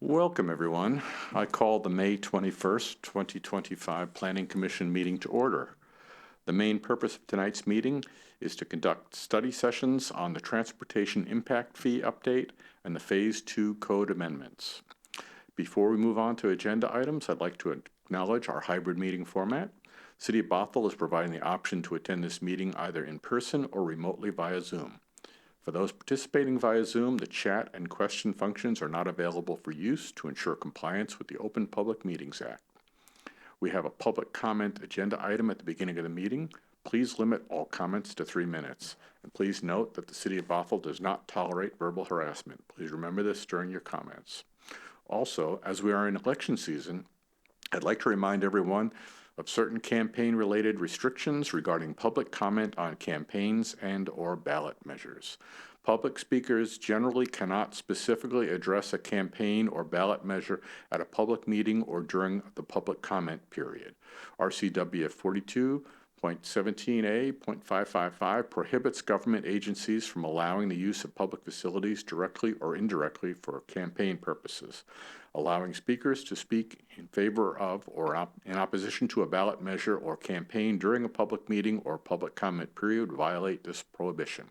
Welcome, everyone. I call the May 21st, 2025 Planning Commission meeting to order. The main purpose of tonight's meeting is to conduct study sessions on the Transportation Impact Fee Update and the Phase 2 Code Amendments. Before we move on to agenda items, I'd like to acknowledge our hybrid meeting format. City of Bothell is providing the option to attend this meeting either in person or remotely via Zoom. For those participating via Zoom, the chat and question functions are not available for use to ensure compliance with the Open Public Meetings Act. We have a public comment agenda item at the beginning of the meeting. Please limit all comments to 3 minutes. And please note that the City of Bothell does not tolerate verbal harassment. Please remember this during your comments. Also, as we are in election season, I'd like to remind everyone of certain campaign-related restrictions regarding public comment on campaigns and/or ballot measures. Public speakers generally cannot specifically address a campaign or ballot measure at a public meeting or during the public comment period. RCW 42.17a.555 prohibits government agencies from allowing the use of public facilities directly or indirectly for campaign purposes. Allowing speakers to speak in favor of or in opposition to a ballot measure or campaign during a public meeting or public comment period violate this prohibition.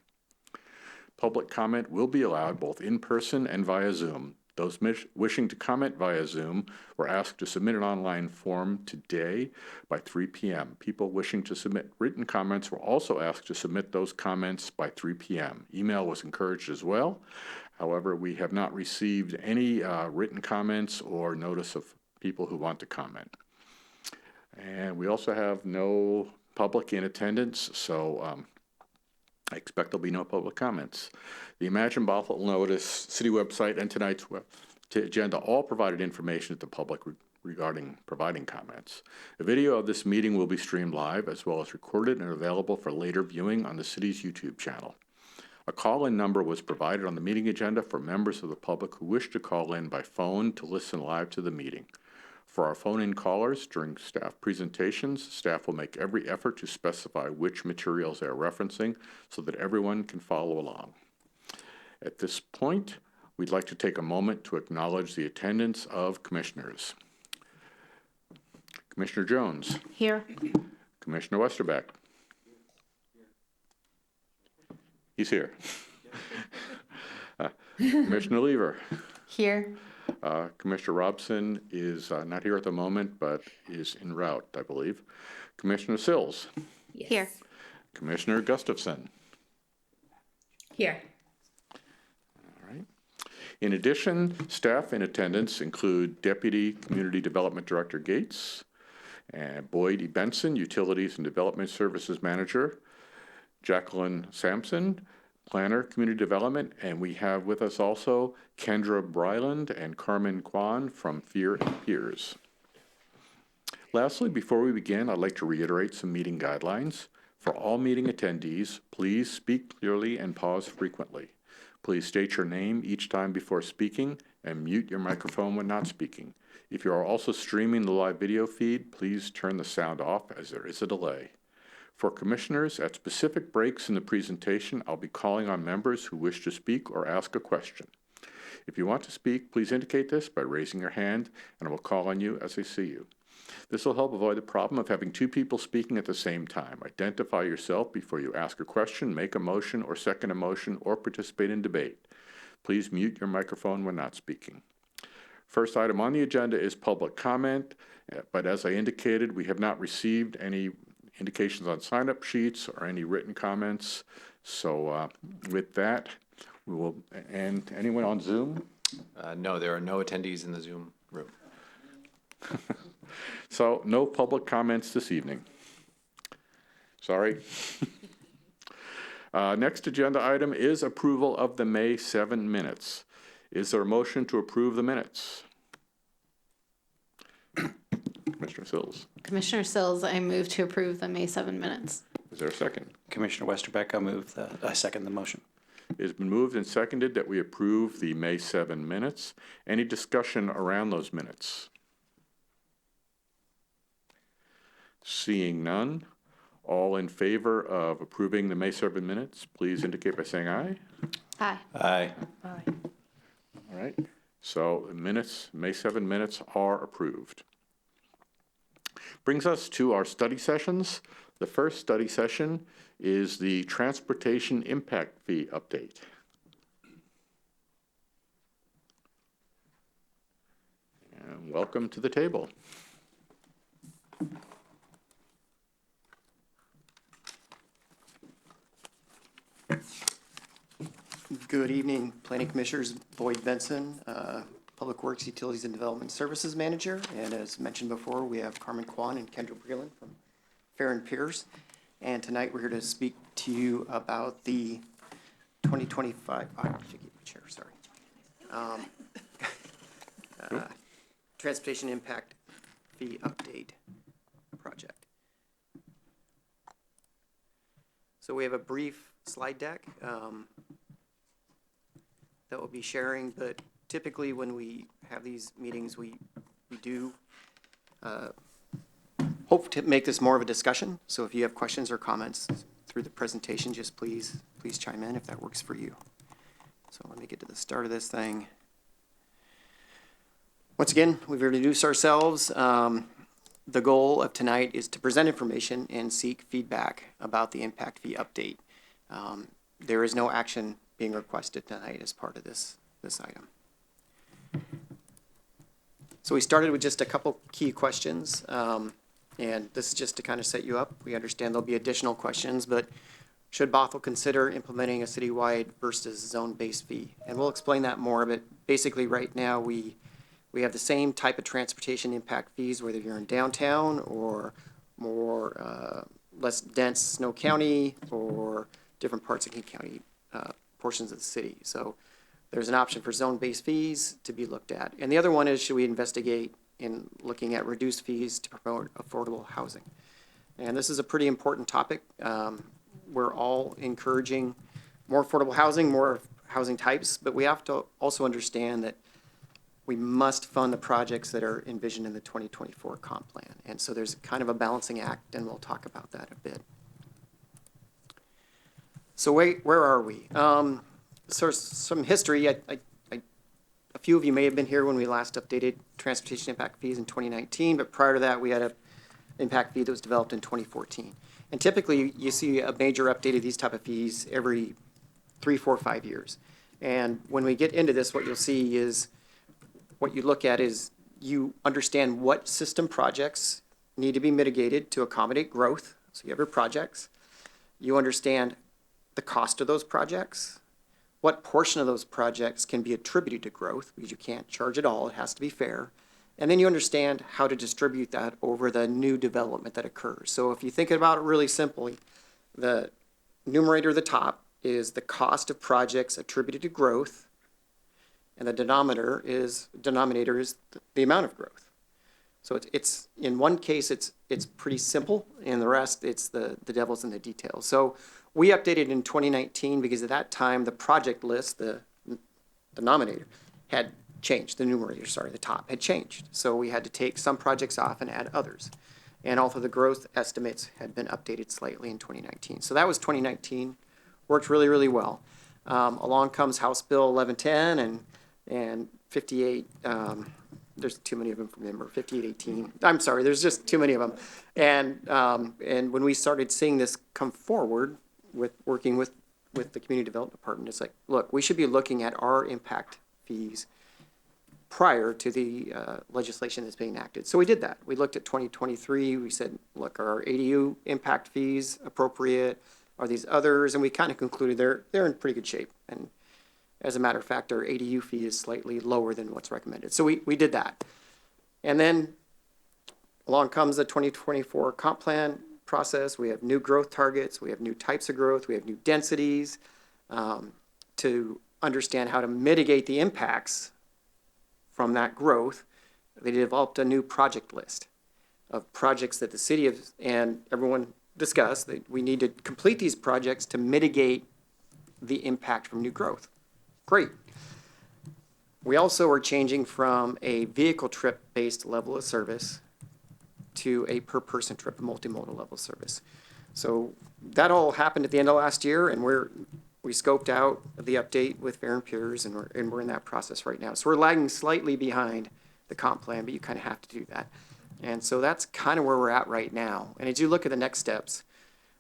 Public comment will be allowed both in person and via Zoom. Those wishing to comment via Zoom were asked to submit an online form today by 3 p.m. People wishing to submit written comments were also asked to submit those comments by 3 p.m. Email was encouraged as well. However, we have not received any written comments or notice of people who want to comment. And we also have no public in attendance, so I expect there'll be no public comments. The Imagine Bothell notice, city website, and tonight's agenda all provided information to the public regarding providing comments. A video of this meeting will be streamed live as well as recorded and available for later viewing on the city's YouTube channel. A call-in number was provided on the meeting agenda for members of the public who wish to call in by phone to listen live to the meeting. For our phone-in callers during staff presentations, staff will make every effort to specify which materials they are referencing so that everyone can follow along. At this point, we'd like to take a moment to acknowledge the attendance of commissioners. Commissioner Jones. Here. Commissioner Westerbeck. He's here. Commissioner Lever. Here. Commissioner Robson is not here at the moment, but is en route, I believe. Commissioner Sills. Yes. Here. Commissioner Gustafson. Here. All right. In addition, staff in attendance include Deputy Community Development Director Gates, and Boyd E. Benson, Utilities and Development Services Manager, Jacqueline Sampson, Planner, Community Development, and we have with us also Kendra Bryland and Carmen Kwan from Fear and Peers. Lastly, before we begin, I'd like to reiterate some meeting guidelines. For all meeting attendees, please speak clearly and pause frequently. Please state your name each time before speaking and mute your microphone when not speaking. If you are also streaming the live video feed, please turn the sound off as there is a delay. For commissioners, at specific breaks in the presentation, I'll be calling on members who wish to speak or ask a question. If you want to speak, please indicate this by raising your hand, and I will call on you as I see you. This will help avoid the problem of having two people speaking at the same time. Identify yourself before you ask a question, make a motion, or second a motion, or participate in debate. Please mute your microphone when not speaking. First item on the agenda is public comment, but as I indicated, we have not received any indications on sign-up sheets or any written comments. So with that, we will, and anyone on Zoom? No, there are no attendees in the Zoom room. So no public comments this evening. Sorry. Next agenda item is approval of the May 7 minutes. Is there a motion to approve the minutes? Commissioner Sills. Commissioner Sills, I move to approve the May 7 minutes. Is there a second? Commissioner Westerbeck, I second the motion. It has been moved and seconded that we approve the May 7 minutes. Any discussion around those minutes? Seeing none, all in favor of approving the May 7 minutes, please indicate by saying aye. Aye. Aye. Aye. All right. So the minutes, May 7 minutes are approved. Brings us to our study sessions. The first study session is the transportation impact fee update. And welcome to the table. Good evening, Planning Commissioners. Boyd Benson, Public Works, Utilities and Development Services Manager. And as mentioned before, we have Carmen Kwan and Kendra Breland from Fair and Pierce. And tonight we're here to speak to you about the 2025, I should get the chair, sorry. Transportation Impact Fee Update Project. So we have a brief slide deck that we'll be sharing, but typically when we have these meetings, we do hope to make this more of a discussion. So if you have questions or comments through the presentation, just please chime in if that works for you. So let me get to the start of this thing. Once again, we've introduced ourselves. The goal of tonight is to present information and seek feedback about the impact fee update. There is no action being requested tonight as part of this item. So we started with just a couple key questions, and this is just to kind of set you up. We understand there'll be additional questions, but should Bothell consider implementing a citywide versus zone-based fee? And we'll explain that more, but basically right now we have the same type of transportation impact fees, whether you're in downtown or more less dense Snow County or different parts of King County portions of the city. So there's an option for zone-based fees to be looked at. And the other one is, should we investigate in looking at reduced fees to promote affordable housing? And this is a pretty important topic. We're all encouraging more affordable housing, more housing types, but we have to also understand that we must fund the projects that are envisioned in the 2024 comp plan. And so there's kind of a balancing act, and we'll talk about that a bit. So where are we? So some history. A few of you may have been here when we last updated transportation impact fees in 2019, but prior to that, we had an impact fee that was developed in 2014. And typically, you see a major update of these type of fees every 3, 4, 5 years. And when we get into this, what you'll see is, what you look at is you understand what system projects need to be mitigated to accommodate growth. So you have your projects. You understand the cost of those projects, what portion of those projects can be attributed to growth, because you can't charge it all, it has to be fair. And then you understand how to distribute that over the new development that occurs. So if you think about it really simply, the numerator at the top is the cost of projects attributed to growth, and the denominator is the amount of growth. So it's in one case it's pretty simple, and the rest it's the devil's in the details. So we updated in 2019 because at that time the project list, the denominator, had changed. The numerator, sorry, the top had changed. So we had to take some projects off and add others. And also the growth estimates had been updated slightly in 2019. So that was 2019. Worked really, really well. Along comes House Bill 1110 and 58, there's too many of them to remember, 5818. I'm sorry, there's just too many of them. And when we started seeing this come forward with working with the Community Development Department, it's like, look, we should be looking at our impact fees prior to the legislation that's being enacted. So we did that. We looked at 2023. We said, look, are our ADU impact fees appropriate? Are these others? And we kind of concluded they're in pretty good shape. And as a matter of fact, our ADU fee is slightly lower than what's recommended. So we did that. And then along comes the 2024 comp plan process. We have new growth targets. We have new types of growth. We have new densities to understand how to mitigate the impacts from that growth. They developed a new project list of projects that the city and everyone discussed that we need to complete these projects to mitigate the impact from new growth. Great. We also are changing from a vehicle trip based level of service to a per person trip multimodal level of service. So that all happened at the end of last year, and We scoped out the update with Fair and Peers, and we're in that process right now. So we're lagging slightly behind the comp plan, but you kind of have to do that. And so that's kind of where we're at right now. And as you look at the next steps,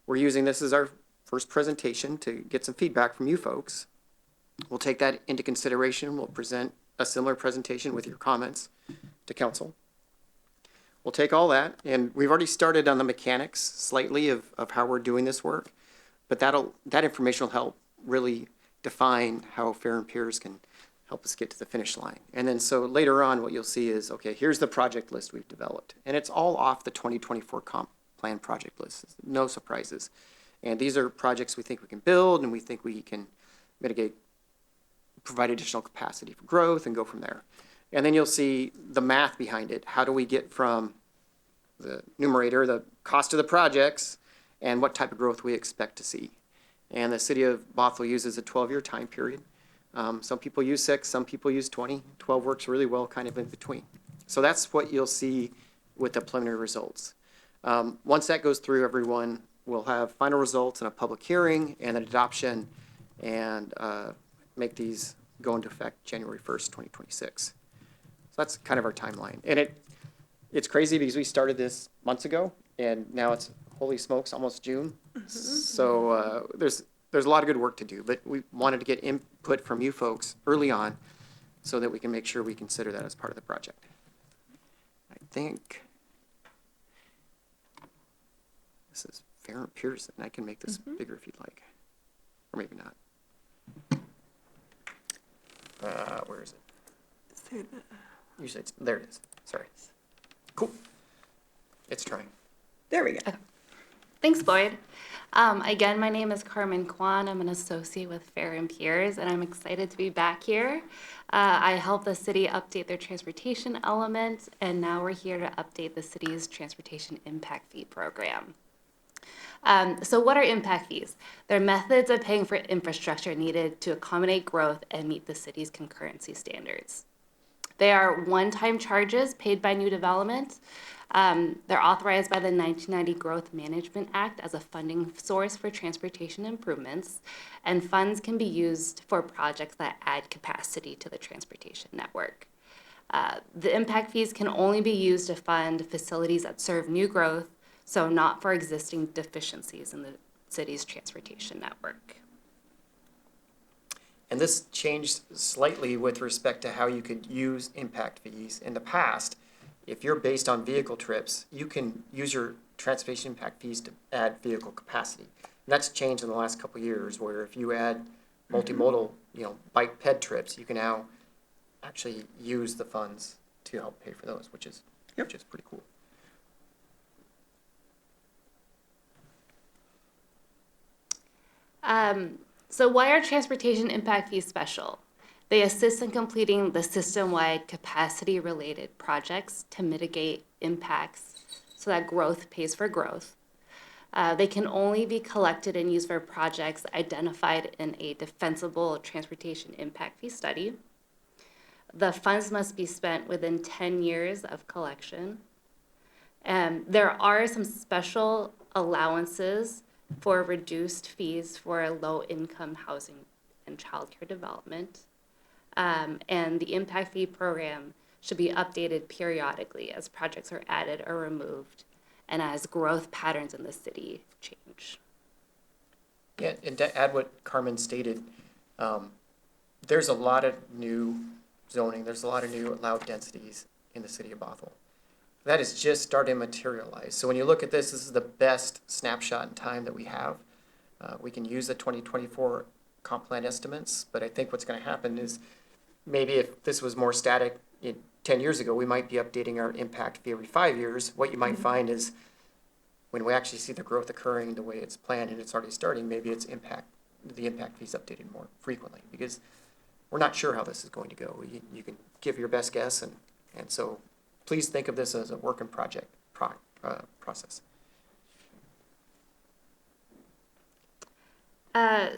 we're using this as our first presentation to get some feedback from you folks. We'll take that into consideration. We'll present a similar presentation with your comments to council. We'll take all that, and we've already started on the mechanics slightly of how we're doing this work, but that information will help really define how Fair and Peers can help us get to the finish line. And then so later on, what you'll see is, okay, here's the project list we've developed, and it's all off the 2024 comp plan project list. No surprises. And these are projects we think we can build, and we think we can mitigate, provide additional capacity for growth, and go from there. And then you'll see the math behind it. How do we get from the numerator, the cost of the projects, and what type of growth we expect to see? And the city of Bothell uses a 12-year time period. Some people use 6, some people use 20. 12 works really well kind of in between. So that's what you'll see with the preliminary results. Once that goes through, everyone will have final results and a public hearing and an adoption, and make these go into effect January 1st, 2026. So that's kind of our timeline. And it's crazy because we started this months ago, and now it's, holy smokes, almost June. So there's a lot of good work to do, but we wanted to get input from you folks early on so that we can make sure we consider that as part of the project. I think this is Fair and Pearson. I can make this bigger if you'd like, or maybe not. Where is it? Usually it's, there it is. Sorry. Cool. It's trying. There we go. Thanks, Lloyd. Again, my name is Carmen Kwan. I'm an associate with Fair and Peers, and I'm excited to be back here. I help the city update their transportation element, and now we're here to update the city's transportation impact fee program. So what are impact fees? They're methods of paying for infrastructure needed to accommodate growth and meet the city's concurrency standards. They are one-time charges paid by new development. They're authorized by the 1990 Growth Management Act as a funding source for transportation improvements, and funds can be used for projects that add capacity to the transportation network. The impact fees can only be used to fund facilities that serve new growth, so not for existing deficiencies in the city's transportation network. And this changed slightly with respect to how you could use impact fees. In the past, if you're based on vehicle trips, you can use your transportation impact fees to add vehicle capacity. And that's changed in the last couple of years, where if you add multimodal, bike ped trips, you can now actually use the funds to help pay for those, which is pretty cool. So why are transportation impact fees special? They assist in completing the system-wide capacity-related projects to mitigate impacts so that growth pays for growth. They can only be collected and used for projects identified in a defensible transportation impact fee study. The funds must be spent within 10 years of collection. There are some special allowances for reduced fees for low-income housing and childcare development. And the impact fee program should be updated periodically as projects are added or removed and as growth patterns in the city change. Yeah, and to add what Carmen stated, there's a lot of new zoning, there's a lot of new allowed densities in the city of Bothell. That is just starting to materialize. So when you look at this is the best snapshot in time that we have. We can use the 2024 comp plan estimates, but I think what's going to happen is maybe if this was more static 10 years ago, we might be updating our impact fee every 5 years. What you might find is when we actually see the growth occurring the way it's planned and it's already starting, maybe the impact fee is updated more frequently because we're not sure how this is going to go. You can give your best guess, and so please think of this as a work in project process.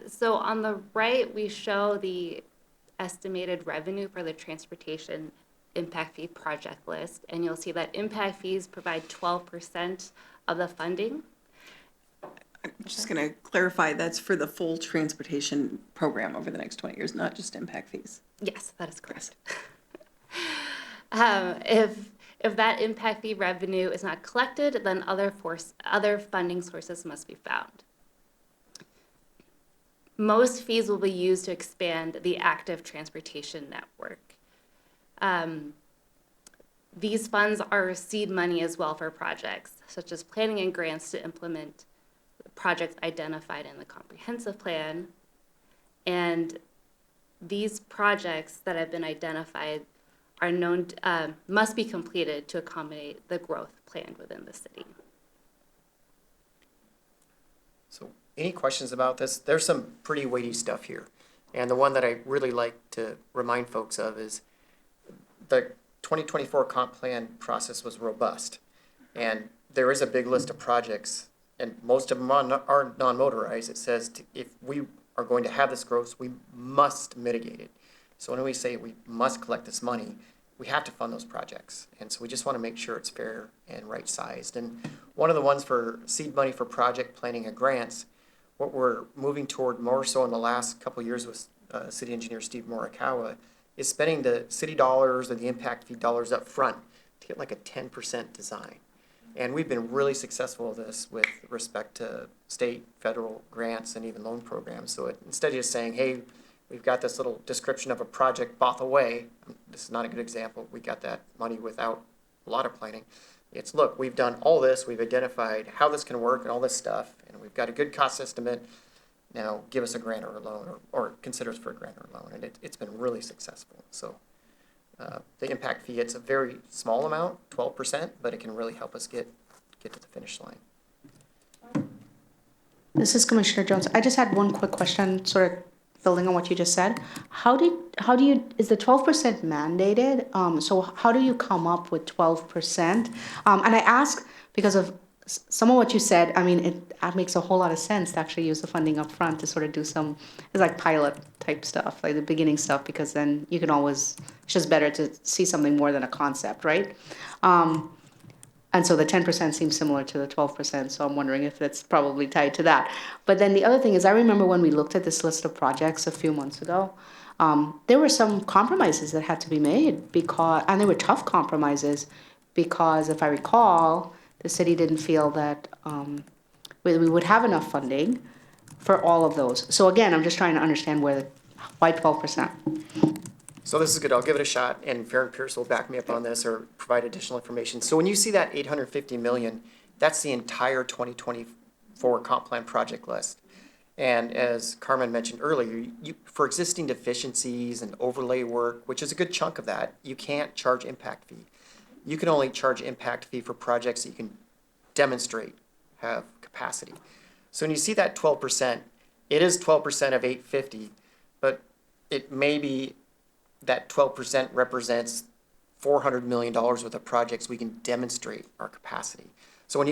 So on the right, we show the estimated revenue for the transportation impact fee project list, and you'll see that impact fees provide 12% of the funding. I'm just going to clarify, that's for the full transportation program over the next 20 years, not just impact fees. Yes, that is correct. If that impact fee revenue is not collected, then other funding sources must be found. Most fees will be used to expand the active transportation network. These funds are seed money as well for projects, such as planning and grants to implement projects identified in the comprehensive plan. And these projects that have been identified are known, must be completed to accommodate the growth planned within the city. So any questions about this? There's some pretty weighty stuff here. And the one that I really like to remind folks of is the 2024 comp plan process was robust. And there is a big list of projects, and most of them are non-motorized. It says if we are going to have this growth, we must mitigate it. So when we say we must collect this money, we have to fund those projects. And so we just want to make sure it's fair and right-sized. And one of the ones for seed money for project planning and grants, what we're moving toward more so in the last couple of years with City Engineer Steve Morikawa is spending the city dollars or the impact fee dollars up front to get like a 10% design. And we've been really successful with this with respect to state, federal grants, and even loan programs. So instead of just saying, hey, we've got this little description of a project, Bothell Way. This is not a good example. We got that money without a lot of planning. It's, look, we've done all this. We've identified how this can work and all this stuff. And we've got a good cost estimate. Now give us a grant or a loan, or consider us for a grant or a loan. And it's been really successful. So the impact fee, it's a very small amount, 12%, but it can really help us get to the finish line. This is Commissioner Jones. I just had one quick question, sort of building on what you just said. Is the 12% mandated? So how do you come up with 12%? And I ask because of some of what you said. I mean, it makes a whole lot of sense to actually use the funding up front to sort of do some, it's like pilot type stuff, like the beginning stuff, because then you can always, it's just better to see something more than a concept, right? And so the 10% seems similar to the 12%, so I'm wondering if that's probably tied to that. But then the other thing is, I remember when we looked at this list of projects a few months ago, there were some compromises that had to be made and they were tough compromises, because if I recall, the city didn't feel that we would have enough funding for all of those. So again, I'm just trying to understand why 12%? So this is good. I'll give it a shot, and Farron Pierce will back me up on this or provide additional information. So when you see that $850 million, that's the entire 2024 comp plan project list. And as Carmen mentioned earlier, for existing deficiencies and overlay work, which is a good chunk of that, you can't charge impact fee. You can only charge impact fee for projects that you can demonstrate have capacity. So when you see that 12%, it is 12% of 850, but it may be that 12% represents $400 million worth of projects we can demonstrate our capacity. So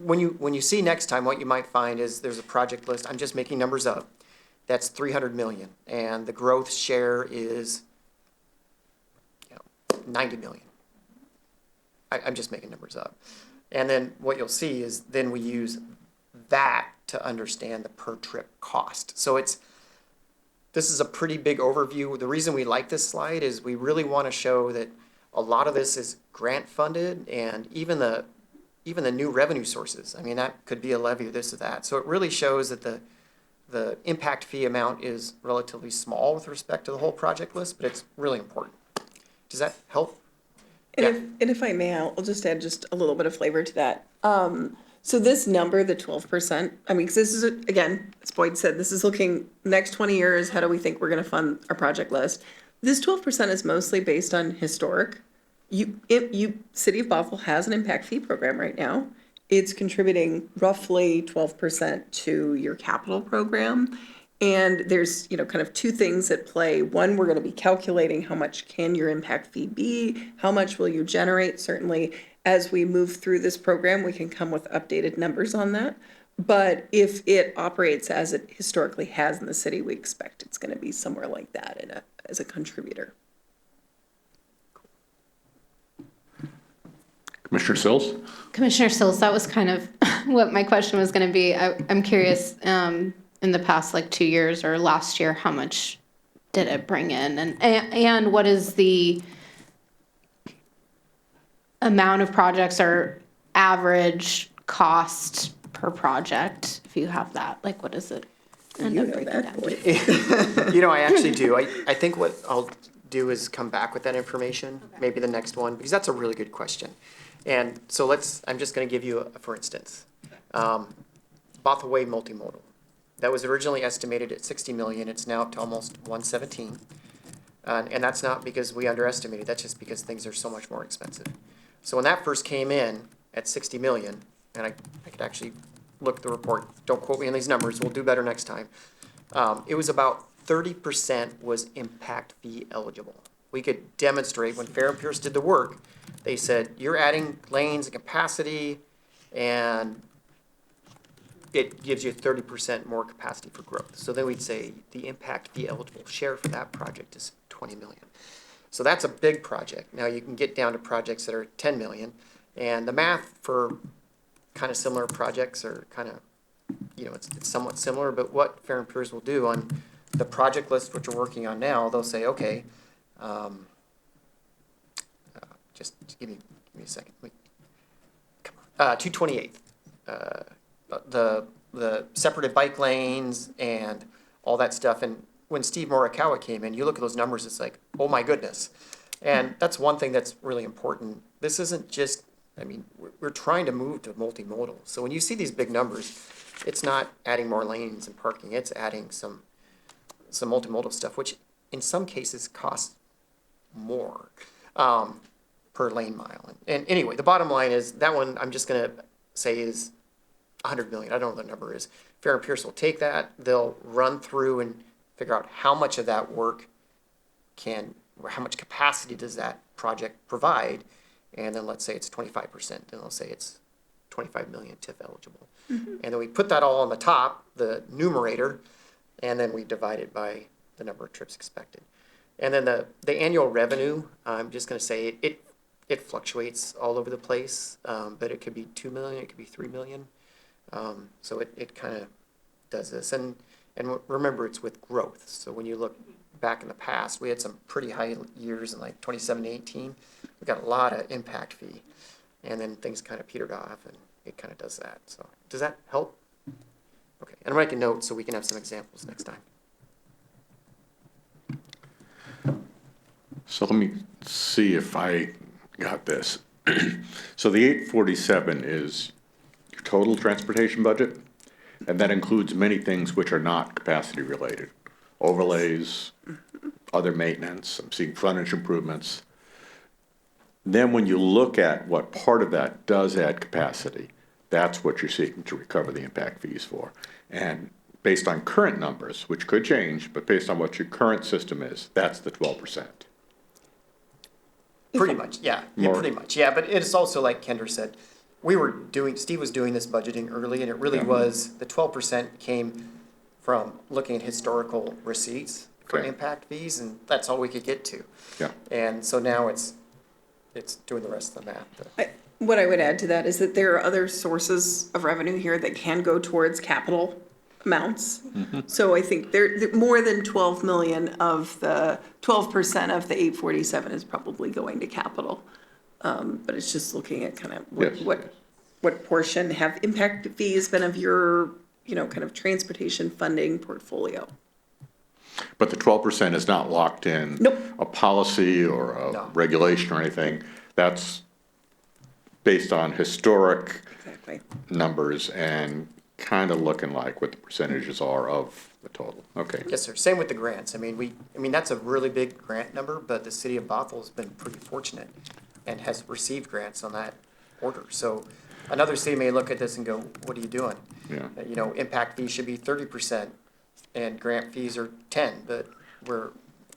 when you see next time, what you might find is there's a project list, I'm just making numbers up, that's $300 million, and the growth share is 90 million. I'm just making numbers up. And then what you'll see is then we use that to understand the per trip cost. So this is a pretty big overview. The reason we like this slide is we really want to show that a lot of this is grant funded, and even the new revenue sources. I mean, that could be a levy or this or that. So it really shows that the impact fee amount is relatively small with respect to the whole project list, but it's really important. Does that help? And if I may, I'll just add just a little bit of flavor to that. So this number, the 12%, I mean, because this is, again, as Boyd said, this is looking next 20 years, how do we think we're going to fund our project list? This 12% is mostly based on historic. City of Bothell has an impact fee program right now. It's contributing roughly 12% to your capital program. And there's, kind of two things at play. One, we're going to be calculating how much can your impact fee be? How much will you generate? Certainly, as we move through this program, we can come with updated numbers on that. But if it operates as it historically has in the city, we expect it's going to be somewhere like that as a contributor. Commissioner Sills? Commissioner Sills, that was kind of what my question was going to be. I'm curious, in the past like 2 years or last year, how much did it bring in? And what is the amount of projects or average cost per project, if you have that? Like, what is it? end You up know breaking that, down? boy. You know, I actually do. I think what I'll do is come back with that information, maybe the next one, because that's a really good question. And so I'm just gonna give you a for instance. Bothell Way multimodal. That was originally estimated at 60 million, it's now up to almost 117. And that's not because we underestimated, that's just because things are so much more expensive. So when that first came in at 60 million, and I could actually look at the report, don't quote me on these numbers, we'll do better next time. It was about 30% was impact fee eligible. We could demonstrate, when Fair and Pierce did the work, they said, you're adding lanes and capacity, and it gives you 30% more capacity for growth. So then we'd say the impact fee eligible share for that project is 20 million. So that's a big project. Now you can get down to projects that are 10 million, and the math for kind of similar projects are kind of, you know, it's somewhat similar, but what Fair and Pierce will do on the project list, which we're working on now, they'll say, okay, just give me a second. Wait. Come on. 228. The separated bike lanes and all that stuff. And when Steve Morikawa came in, you look at those numbers, it's like, oh my goodness. And that's one thing that's really important. This isn't just, I mean, we're trying to move to multimodal. So when you see these big numbers, it's not adding more lanes and parking, it's adding some multimodal stuff, which in some cases costs more per lane mile. And anyway, the bottom line is that one I'm just gonna say is 100 million. I don't know what the number is. Fair and Pierce will take that. They'll run through and figure out how much of that work or how much capacity does that project provide. And then let's say it's 25%. Then they'll say it's 25 million TIF eligible. And then we put that all on the top, the numerator, and then we divide it by the number of trips expected. And then the annual revenue, I'm just going to say it fluctuates all over the place, but it could be 2 million, it could be 3 million. So it kind of does this. And remember, it's with growth. So when you look back in the past, we had some pretty high years in like 2017, 18. We got a lot of impact fee. And then things kind of petered off, and it kind of does that. So does that help? Okay. And I'm making notes so we can have some examples next time. So let me see if I got this. So the 847 is your total transportation budget, and that includes many things which are not capacity related. Overlays, other maintenance, I'm seeing frontage improvements. Then when you look at what part of that does add capacity, that's what you're seeking to recover the impact fees for. And based on current numbers, which could change, but based on what your current system is, that's the 12%. Pretty much, yeah. More. Pretty much, yeah. But it's also like Kendra said, Steve was doing this budgeting early, and it really was, the 12% came from looking at historical receipts for Okay. impact fees, and that's all we could get to. Yeah. And so now it's doing the rest of the math. What I would add to that is that there are other sources of revenue here that can go towards capital amounts. So I think there more than 12 million of the 12% of the 847 is probably going to capital. But it's just looking at kind of Yes. what portion have impact fees been of your, kind of transportation funding portfolio. But the 12% is not locked in Nope. a policy or a No. regulation or anything. That's based on historic Exactly. numbers and kind of looking like what the percentages are of the total. Okay. Yes, sir. Same with the grants. I mean, that's a really big grant number, but the city of Bothell has been pretty fortunate and has received grants on that order. So another city may look at this and go, what are you doing? Yeah. Impact fees should be 30% and grant fees are 10, but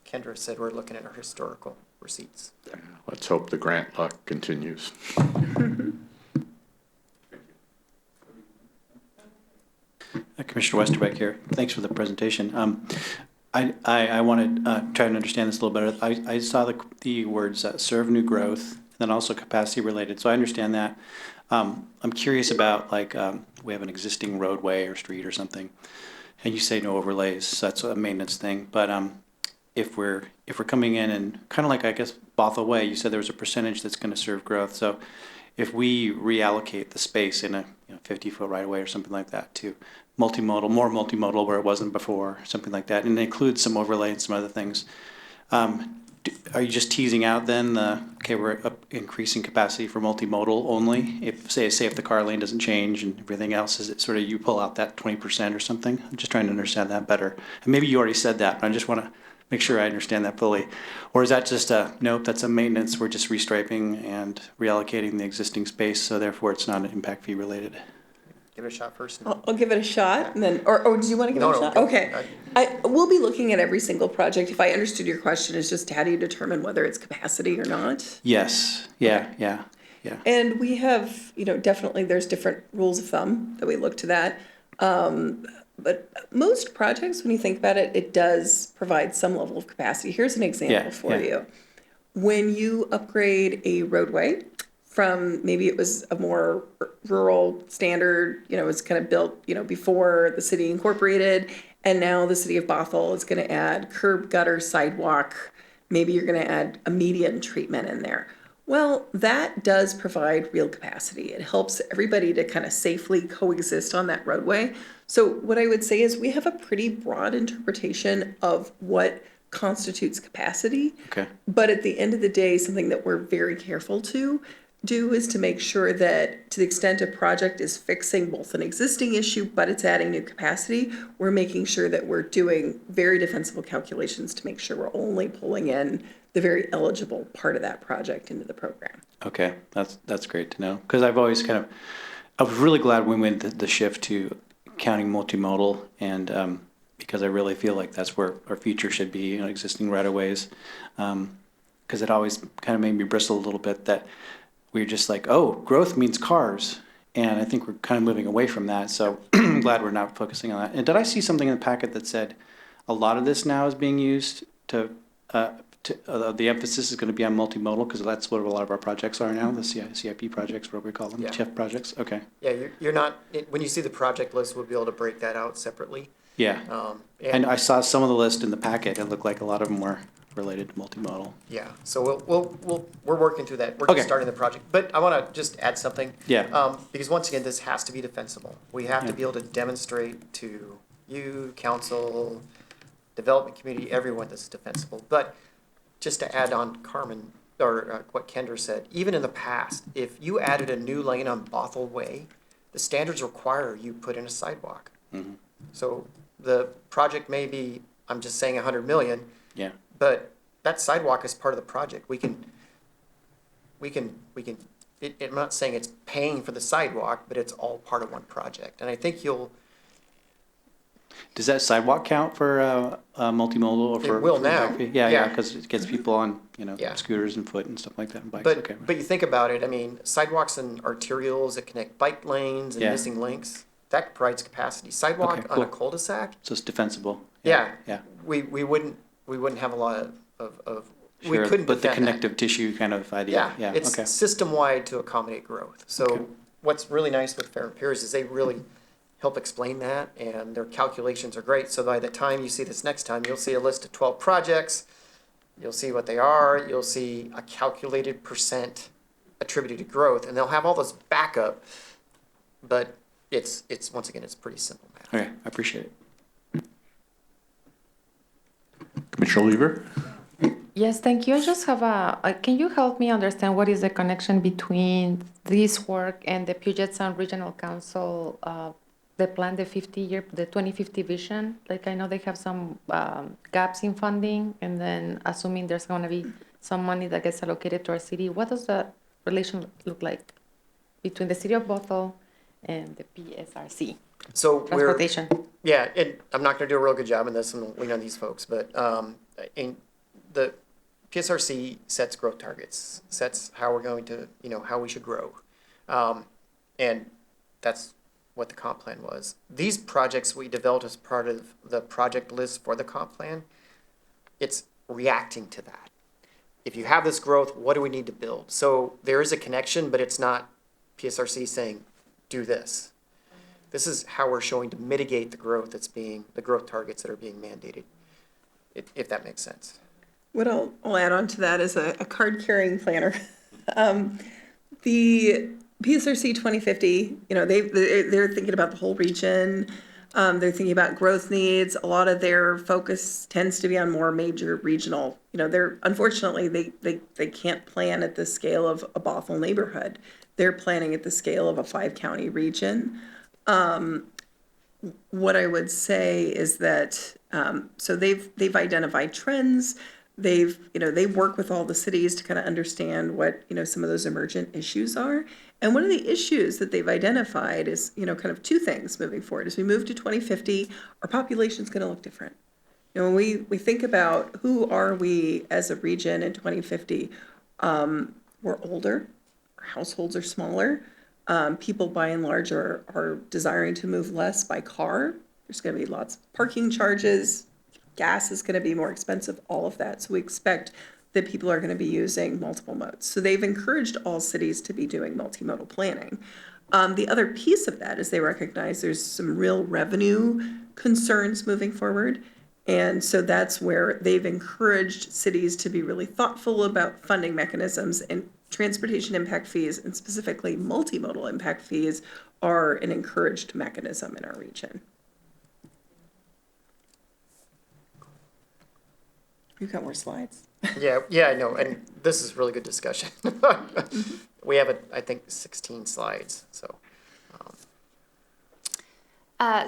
Kendra said we're looking at our historical receipts. Let's hope the grant luck continues. Commissioner Westerbeck here. Thanks for the presentation. I want to try and understand this a little better. I saw the words serve new growth, and then also capacity related. So I understand that. I'm curious about like, we have an existing roadway or street or something, and you say no overlays, so that's a maintenance thing, but, if we're coming in and kind of like, I guess, Bothell Way, you said there was a percentage that's gonna serve growth, so if we reallocate the space in a 50-foot right of way or something like that to multimodal, more multimodal where it wasn't before, something like that, and include some overlay and some other things, are you just teasing out then the, okay, we're increasing capacity for multimodal only? If, say if the car lane doesn't change and everything else, is it sort of you pull out that 20% or something? I'm just trying to understand that better. And maybe you already said that, but I just want to make sure I understand that fully. Or is that just a, nope, that's a maintenance, we're just restriping and reallocating the existing space, so therefore it's not impact fee related? Give it a shot first. I'll give it a shot and then, or do you want to give it No, a no, shot? go. Okay. We'll be looking at every single project. If I understood your question, is just how do you determine whether it's capacity or not? Yes, yeah. And we have, definitely there's different rules of thumb that we look to that. But most projects, when you think about it, it does provide some level of capacity. Here's an example for you. When you upgrade a roadway from maybe it was a more rural standard, it's kind of built, before the city incorporated, and now the city of Bothell is going to add curb, gutter, sidewalk. Maybe you're going to add a median treatment in there. Well, that does provide real capacity. It helps everybody to kind of safely coexist on that roadway. So what I would say is we have a pretty broad interpretation of what constitutes capacity. Okay. But at the end of the day, something that we're very careful to do is to make sure that to the extent a project is fixing both an existing issue, but it's adding new capacity, we're making sure that we're doing very defensible calculations to make sure we're only pulling in the very eligible part of that project into the program. Okay, that's great to know, because I've always I was really glad we went the shift to counting multimodal, and because I really feel like that's where our future should be, existing right-of-ways, because it always kind of made me bristle a little bit that we're just like, oh, growth means cars, and I think we're kind of moving away from that, so I'm glad we're not focusing on that. And did I see something in the packet that said a lot of this now is being used to the emphasis is going to be on multimodal, because that's what a lot of our projects are now, the CIP projects, what we call them, Yeah. CHIF projects, okay. Yeah, you're not, when you see the project list, we'll be able to break that out separately. Yeah, and I saw some of the list in the packet, it looked like a lot of them were related to multimodal. Yeah, so we're working through that. We're Okay. just starting the project. But I want to just add something. Yeah. Because once again, this has to be defensible. We have to Yeah. be able to demonstrate to you, council, development community, everyone this is defensible. But just to add on Carmen, or what Kendra said, even in the past, if you added a new lane on Bothell Way, the standards require you put in a sidewalk. Mhm. So the project may be, I'm just saying 100 million, Yeah, but that sidewalk is part of the project. I'm not saying it's paying for the sidewalk, but it's all part of one project. And I think does that sidewalk count for multimodal or It for? will for now. impact fee? Yeah, Yeah. because it gets people on, Yeah. scooters and foot and stuff like that, and bikes, but, okay. but you think about it, I mean, sidewalks and arterials that connect bike lanes and Yeah. missing links, that provides capacity. Sidewalk Okay, on a cool. cul-de-sac, So it's defensible. yeah, Yeah. we wouldn't have a lot of we Sure, couldn't but the defend that. connective tissue kind of idea, Yeah, yeah, it's okay. system-wide to accommodate growth. So Okay. what's really nice with Fair and Peers is they really help explain that, and their calculations are great. So by the time you see this next time, you'll see a list of 12 projects, you'll see what they are, you'll see a calculated percent attributed to growth, and they'll have all this backup, but it's once again, it's pretty simple math. Okay, I appreciate it. Commissioner Lever? Yes, thank you. I just have can you help me understand what is the connection between this work and the Puget Sound Regional Council, the plan, the 2050 vision? Like, I know they have some gaps in funding, and then assuming there's going to be some money that gets allocated to our city, what does that relation look like between the city of Bothell and the PSRC? So Transportation. yeah, and I'm not gonna do a real good job in this and lean on these folks, but in the PSRC sets growth targets, sets how we're going to, how we should grow. And that's what the comp plan was. These projects we developed as part of the project list for the comp plan, it's reacting to that. If you have this growth, what do we need to build? So there is a connection, but it's not PSRC saying, do this. This is how we're showing to mitigate the growth the growth targets that are being mandated, if that makes sense. What I'll add on to that is a card-carrying planner. The PSRC 2050, they're thinking about the whole region. They're thinking about growth needs. A lot of their focus tends to be on more major regional. Unfortunately, they can't plan at the scale of a Bothell neighborhood. They're planning at the scale of a 5-county region. What I would say is that, so they've identified trends. They work with all the cities to kind of understand what, some of those emergent issues are. And one of the issues that they've identified is, kind of two things moving forward. As we move to 2050, our population's going to look different. When we think about who are we as a region in 2050, we're older, our households are smaller. People by and large are desiring to move less by car. There's going to be lots of parking charges. Gas is going to be more expensive, all of that. So we expect that people are going to be using multiple modes. So they've encouraged all cities to be doing multimodal planning. The other piece of that is they recognize there's some real revenue concerns moving forward. And so that's where they've encouraged cities to be really thoughtful about funding mechanisms, and transportation impact fees, and specifically multimodal impact fees, are an encouraged mechanism in our region. You've got more slides. Yeah, I know, and this is really good discussion. We have, I think, 16 slides, so.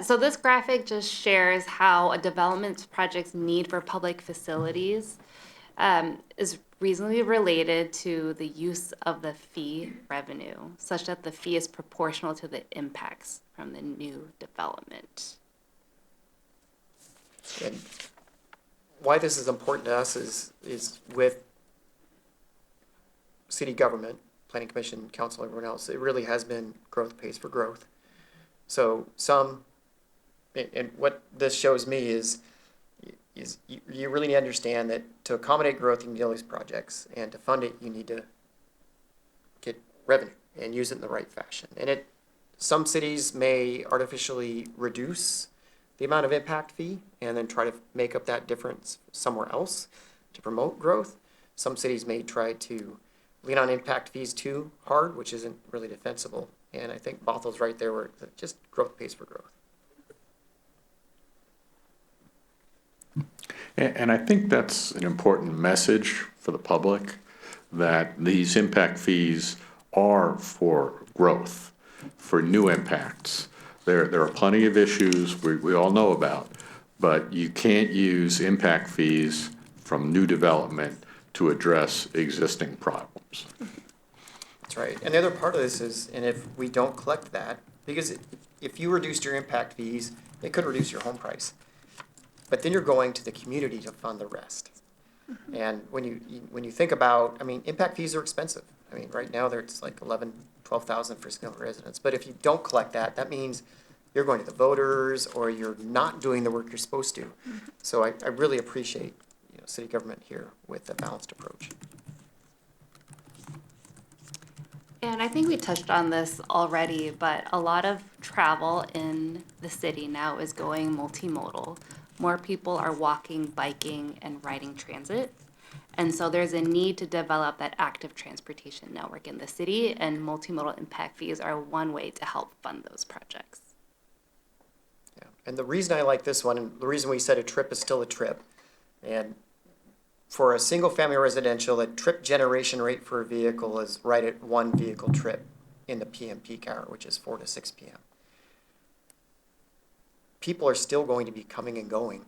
So this graphic just shares how a development project's need for public facilities is reasonably related to the use of the fee revenue, such that the fee is proportional to the impacts from the new development. And why this is important to us is with city government, planning commission, council, everyone else, it really has been growth pays for growth. So and what this shows me is you really need to understand that to accommodate growth, you need all these projects, and to fund it, you need to get revenue and use it in the right fashion. And some cities may artificially reduce the amount of impact fee and then try to make up that difference somewhere else to promote growth. Some cities may try to lean on impact fees too hard, which isn't really defensible. And I think Bothell's right there where just growth pays for growth. And I think that's an important message for the public, that these impact fees are for growth, for new impacts. There are plenty of issues we all know about, but you can't use impact fees from new development to address existing problems. That's right. And the other part of this is, and if we don't collect that, because if you reduced your impact fees, it could reduce your home price. But then you're going to the community to fund the rest. And when you think about, impact fees are expensive. Right now it's like $12,000 for single residents. But if you don't collect that, that means you're going to the voters, or you're not doing the work you're supposed to. So I really appreciate city government here with a balanced approach. And I think we touched on this already, but a lot of travel in the city now is going multimodal. More people are walking, biking, and riding transit. And so there's a need to develop that active transportation network in the city, and multimodal impact fees are one way to help fund those projects. Yeah. And the reason I like this one, and the reason we said a trip is still a trip, and for a single family residential, the trip generation rate for a vehicle is right at 1 vehicle trip in the PM peak hour, which is 4 to 6 p.m. People are still going to be coming and going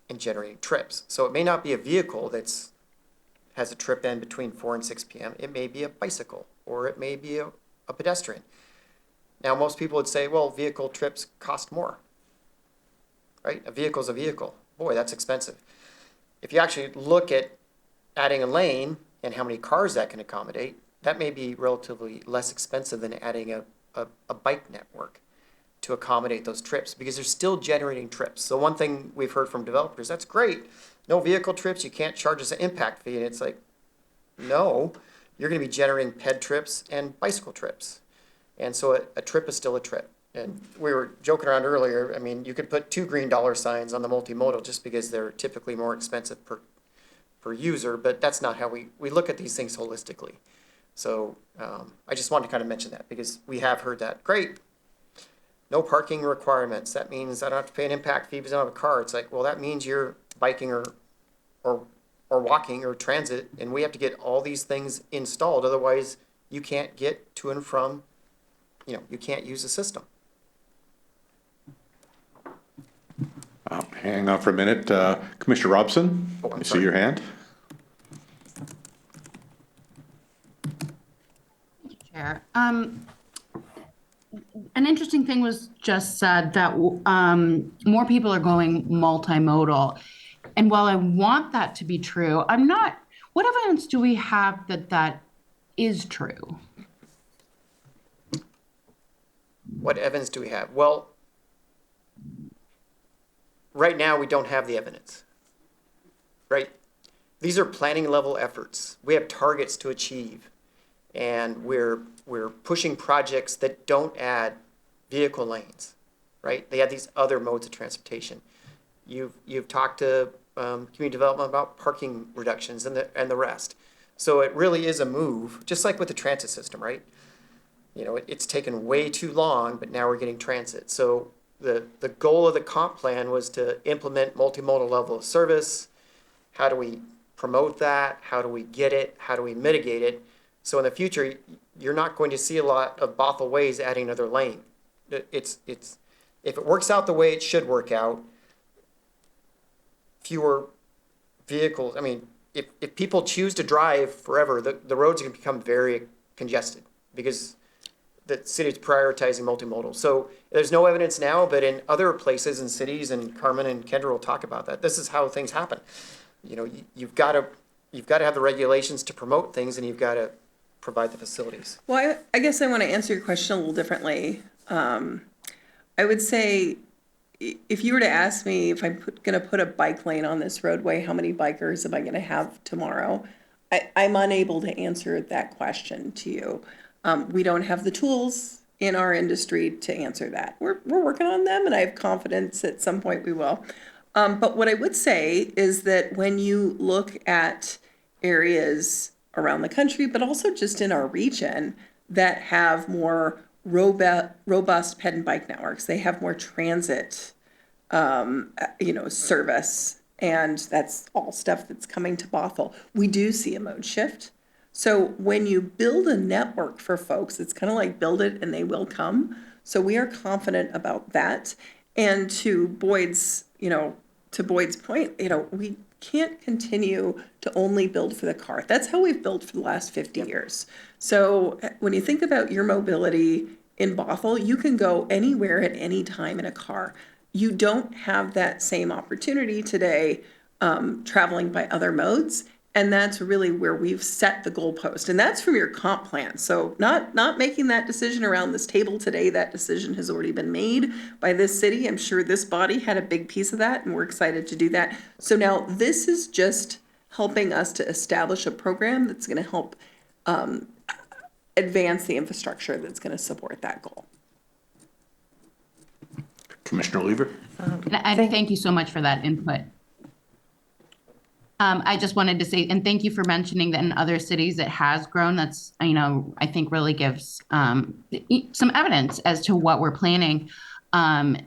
and generating trips. So it may not be a vehicle has a trip in between 4 and 6 p.m. It may be a bicycle, or it may be a pedestrian. Now, most people would say, well, vehicle trips cost more, right? A vehicle's a vehicle. Boy, that's expensive. If you actually look at adding a lane and how many cars that can accommodate, that may be relatively less expensive than adding a bike network to accommodate those trips, because they're still generating trips. So one thing we've heard from developers, that's great. No vehicle trips, you can't charge us an impact fee. And it's like, no, you're going to be generating ped trips and bicycle trips. And so a trip is still a trip. And we were joking around earlier, I mean, you could put 2 green dollar signs on the multimodal just because they're typically more expensive per user, but that's not how we look at these things holistically. So I just wanted to kind of mention that because we have heard that. Great. No parking requirements. That means I don't have to pay an impact fee because I don't have a car. It's like, well, that means you're biking or walking or transit, and we have to get all these things installed. Otherwise, you can't get to and from, you can't use the system. Hang on for a minute. Commissioner Robson, Oh, I'm I see sorry. your hand. Chair. An interesting thing was just said that more people are going multimodal. And while I want that to be true, I'm not, what evidence do we have that that is true? What evidence do we have? Well, right now, we don't have the evidence, right? These are planning level efforts. We have targets to achieve, and we're pushing projects that don't add vehicle lanes, right? They add these other modes of transportation. You've talked to community development about parking reductions and the rest. So it really is a move, just like with the transit system, right? It's taken way too long, but now we're getting transit. So the goal of the comp plan was to implement multimodal level of service. How do we promote that? How do we get it? How do we mitigate it? So in the future, you're not going to see a lot of Bothell Ways adding another lane. If it works out the way it should work out, fewer vehicles. I mean, if people choose to drive forever, the roads are going to become very congested because the city is prioritizing multimodal. So there's no evidence now, but in other places and cities, and Carmen and Kendra will talk about that, this is how things happen. You've got to have the regulations to promote things, and you've got to provide the facilities. Well, I guess I want to answer your question a little differently. I would say, if you were to ask me if I'm going to put a bike lane on this roadway, how many bikers am I going to have tomorrow? I'm unable to answer that question to you. We don't have the tools in our industry to answer that. We're working on them, and I have confidence at some point we will. But what I would say is that when you look at areas around the country, but also just in our region that have more robust ped and bike networks, they have more transit, service, and that's all stuff that's coming to Bothell. We do see a mode shift. So when you build a network for folks, it's kind of like build it and they will come. So we are confident about that. And to Boyd's point, we can't continue to only build for the car. That's how we've built for the last 50 years. So when you think about your mobility in Bothell, you can go anywhere at any time in a car. You don't have that same opportunity today traveling by other modes. And that's really where we've set the goalpost. And that's from your comp plan. So not making that decision around this table today. That decision has already been made by this city. I'm sure this body had a big piece of that, and we're excited to do that. So now this is just helping us to establish a program that's going to help advance the infrastructure that's going to support that goal. Commissioner Lever? I thank you so much for that input. I just wanted to say, and thank you for mentioning that in other cities it has grown. That's, I think really gives some evidence as to what we're planning. I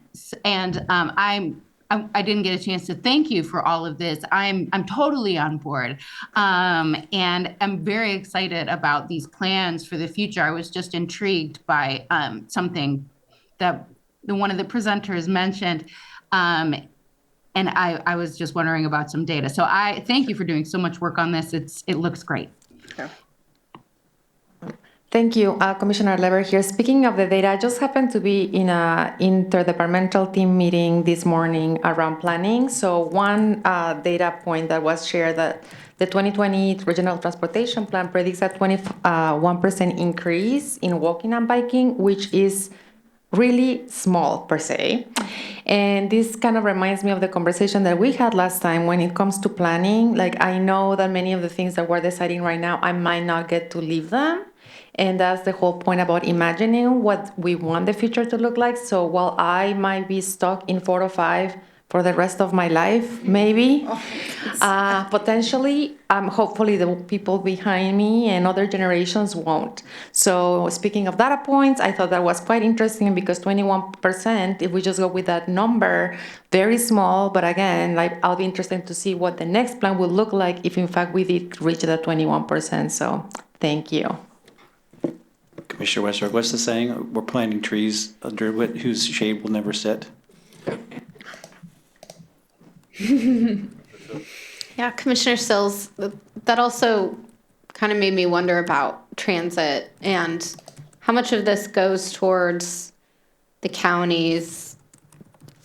didn't get a chance to thank you for all of this. I'm totally on board, and I'm very excited about these plans for the future. I was just intrigued by something that one of the presenters mentioned. And I was just wondering about some data. So I thank you for doing so much work on this. It looks great. Yeah. Thank you, Commissioner Lever here. Speaking of the data, I just happened to be in an interdepartmental team meeting this morning around planning. So one data point that was shared, that the 2020 Regional Transportation Plan predicts a 21% increase in walking and biking, which is really small per se. And this kind of reminds me of the conversation that we had last time when it comes to planning. Like, I know that many of the things that we're deciding right now, I might not get to live them. And that's the whole point about imagining what we want the future to look like. So while I might be stuck in 405 for the rest of my life, maybe, potentially, hopefully the people behind me and other generations won't. So speaking of data points, I thought that was quite interesting because 21%, if we just go with that number, very small, but again, like, I'll be interested to see what the next plan will look like if in fact we did reach that 21%. So thank you. Commissioner Westbrook, what's the saying? We're planting trees under whose shade will never sit. Yeah, Commissioner Sills, that also kind of made me wonder about transit and how much of this goes towards the counties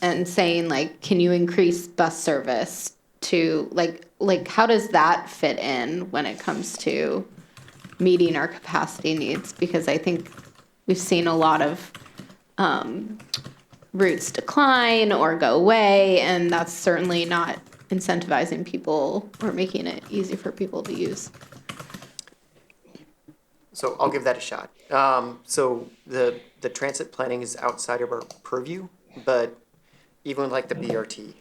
and saying, like, can you increase bus service to, like how does that fit in when it comes to meeting our capacity needs? Because I think we've seen a lot of routes decline or go away, and that's certainly not incentivizing people or making it easy for people to use. So I'll give that a shot. So the transit planning is outside of our purview, but even like the BRT,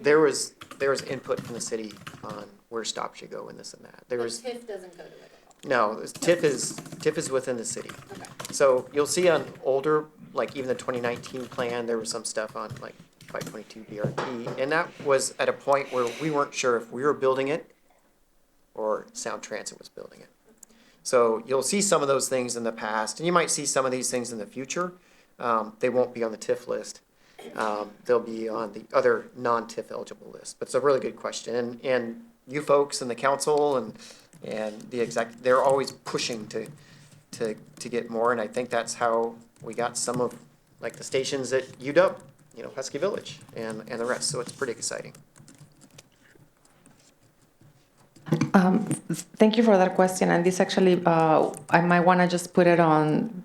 there was input from the city on where stops should go and this and that. There was TIF doesn't go to it at no TIF is within the city. all. Okay. So you'll see on older, like even the 2019 plan, there was some stuff on like 522 BRT, and that was at a point where we weren't sure if we were building it or Sound Transit was building it. So you'll see some of those things in the past, and you might see some of these things in the future. They won't be on the TIF list. They'll be on the other non-TIF eligible list. But it's a really good question, and you folks and the council and the exec, they're always pushing to get more, and I think that's how we got some of like the stations at UW, Husky Village and the rest. So it's pretty exciting. Thank you for that question. And this actually, I might want to just put it on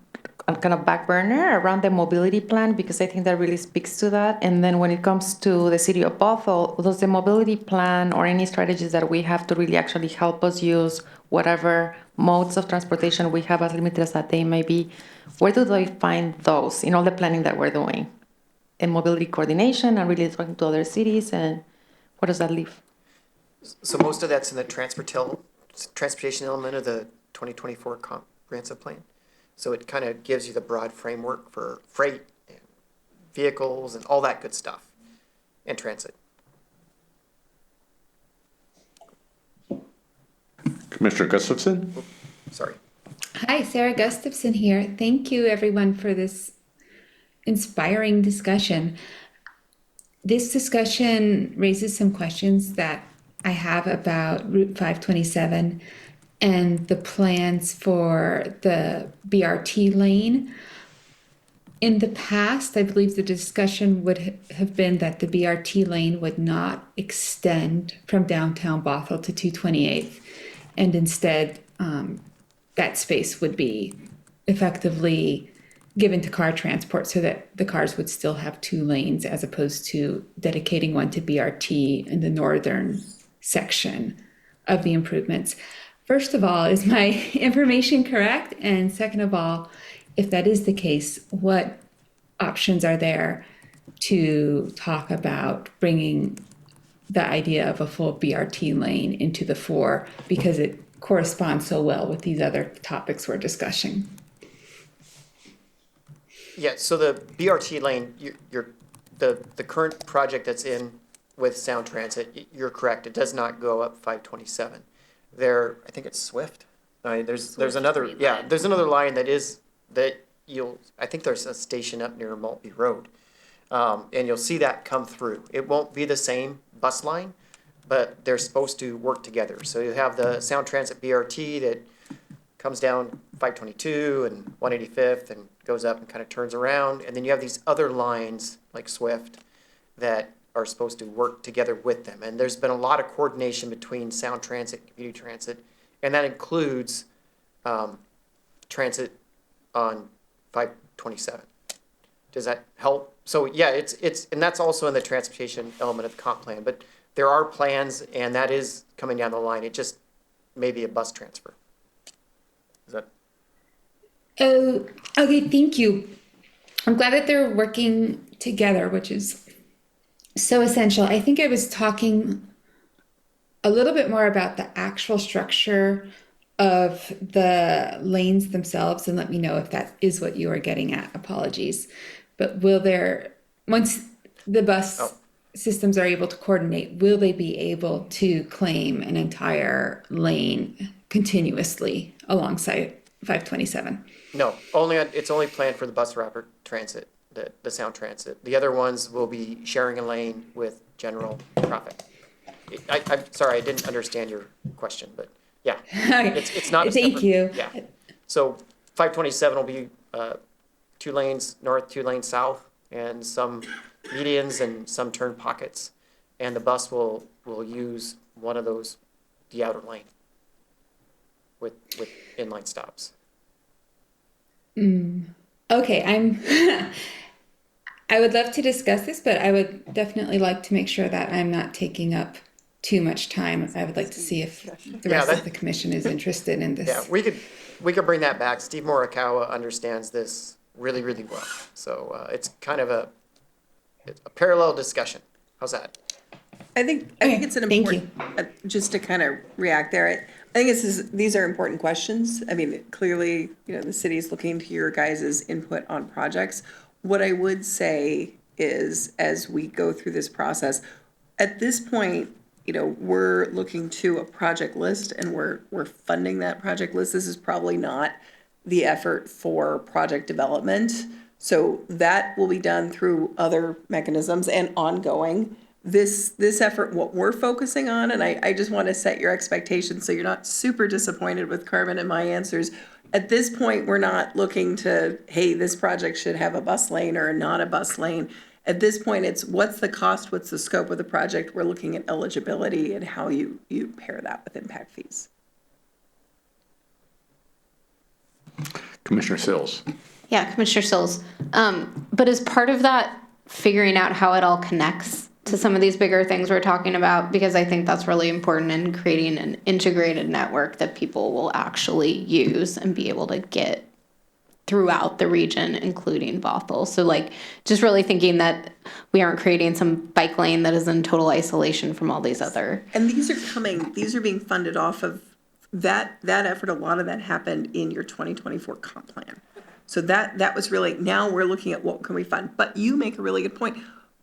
kind of back burner around the mobility plan, because I think that really speaks to that. And then when it comes to the city of Bothell, does the mobility plan or any strategies that we have to really actually help us use whatever modes of transportation we have, as limited as that they may be, where do they find those in all the planning that we're doing? In mobility coordination and really talking to other cities, and where does that leave? So most of that's in the transportation element of the 2024 comprehensive plan. So it kind of gives you the broad framework for freight and vehicles and all that good stuff, and transit. Commissioner Gustafson? Sorry. Hi, Sarah Gustafson here. Thank you, everyone, for this inspiring discussion. This discussion raises some questions that I have about Route 527 and the plans for the BRT lane. In the past, I believe the discussion would have been that the BRT lane would not extend from downtown Bothell to 228th, and instead that space would be effectively given to car transport so that the cars would still have two lanes, as opposed to dedicating one to BRT in the northern section of the improvements. First of all, is my information correct? And second of all, if that is the case, what options are there to talk about bringing the idea of a full BRT lane into the fore, because it corresponds so well with these other topics we're discussing? Yeah, so the BRT lane, the current project that's in with Sound Transit, you're correct, it does not go up 527. There, I think it's Swift. There's another, yeah, there's another line that I think there's a station up near Maltby Road. And you'll see that come through. It won't be the same bus line, but they're supposed to work together. So you have the Sound Transit BRT that comes down 522 and 185th and goes up and kind of turns around. And then you have these other lines like Swift that are supposed to work together with them. And there's been a lot of coordination between Sound Transit and Community Transit, and that includes transit on 527. Does that help? So yeah, and that's also in the transportation element of the comp plan, but there are plans and that is coming down the line. It just may be a bus transfer. Is that? Oh, okay, thank you. I'm glad that they're working together, which is so essential. I think I was talking a little bit more about the actual structure of the lanes themselves, and let me know if that is what you are getting at. Apologies. But once the bus systems are able to coordinate, will they be able to claim an entire lane continuously alongside 527? No, it's only planned for the bus rapid transit, the Sound Transit. The other ones will be sharing a lane with general traffic. I'm sorry, I didn't understand your question, but yeah, it's not a Thank separate. you. Yeah, so 527 will be 2 lanes north, 2 lanes south, and some medians and some turn pockets, and the bus will use one of those, the outer lane, with inline stops. Okay, I would love to discuss this, but I would definitely like to make sure that I'm not taking up too much time. I would like to see if the rest of the commission is interested in this. Yeah, we could bring that back. Steve Morikawa understands this really, really well. So it's kind of a parallel discussion. How's that? I think it's an thank important, just to kind of react there. I think these are important questions. I mean, clearly, the city is looking to your guys' input on projects. What I would say is, as we go through this process, at this point, we're looking to a project list and we're funding that project list. This is probably not the effort for project development. So that will be done through other mechanisms and ongoing. This effort, what we're focusing on, and I just want to set your expectations so you're not super disappointed with Carmen and my answers. At this point, we're not looking to, hey, this project should have a bus lane or not a bus lane. At this point, it's what's the cost, what's the scope of the project? We're looking at eligibility and how you pair that with impact fees. Commissioner Sills. Yeah, Commissioner Sills. But as part of that, figuring out how it all connects to some of these bigger things we're talking about, because I think that's really important in creating an integrated network that people will actually use and be able to get throughout the region, including Bothell. So just really thinking that we aren't creating some bike lane that is in total isolation from all these other. And these are being funded off of that effort. A lot of that happened in your 2024 comp plan. So that was really, now we're looking at what can we fund. But you make a really good point.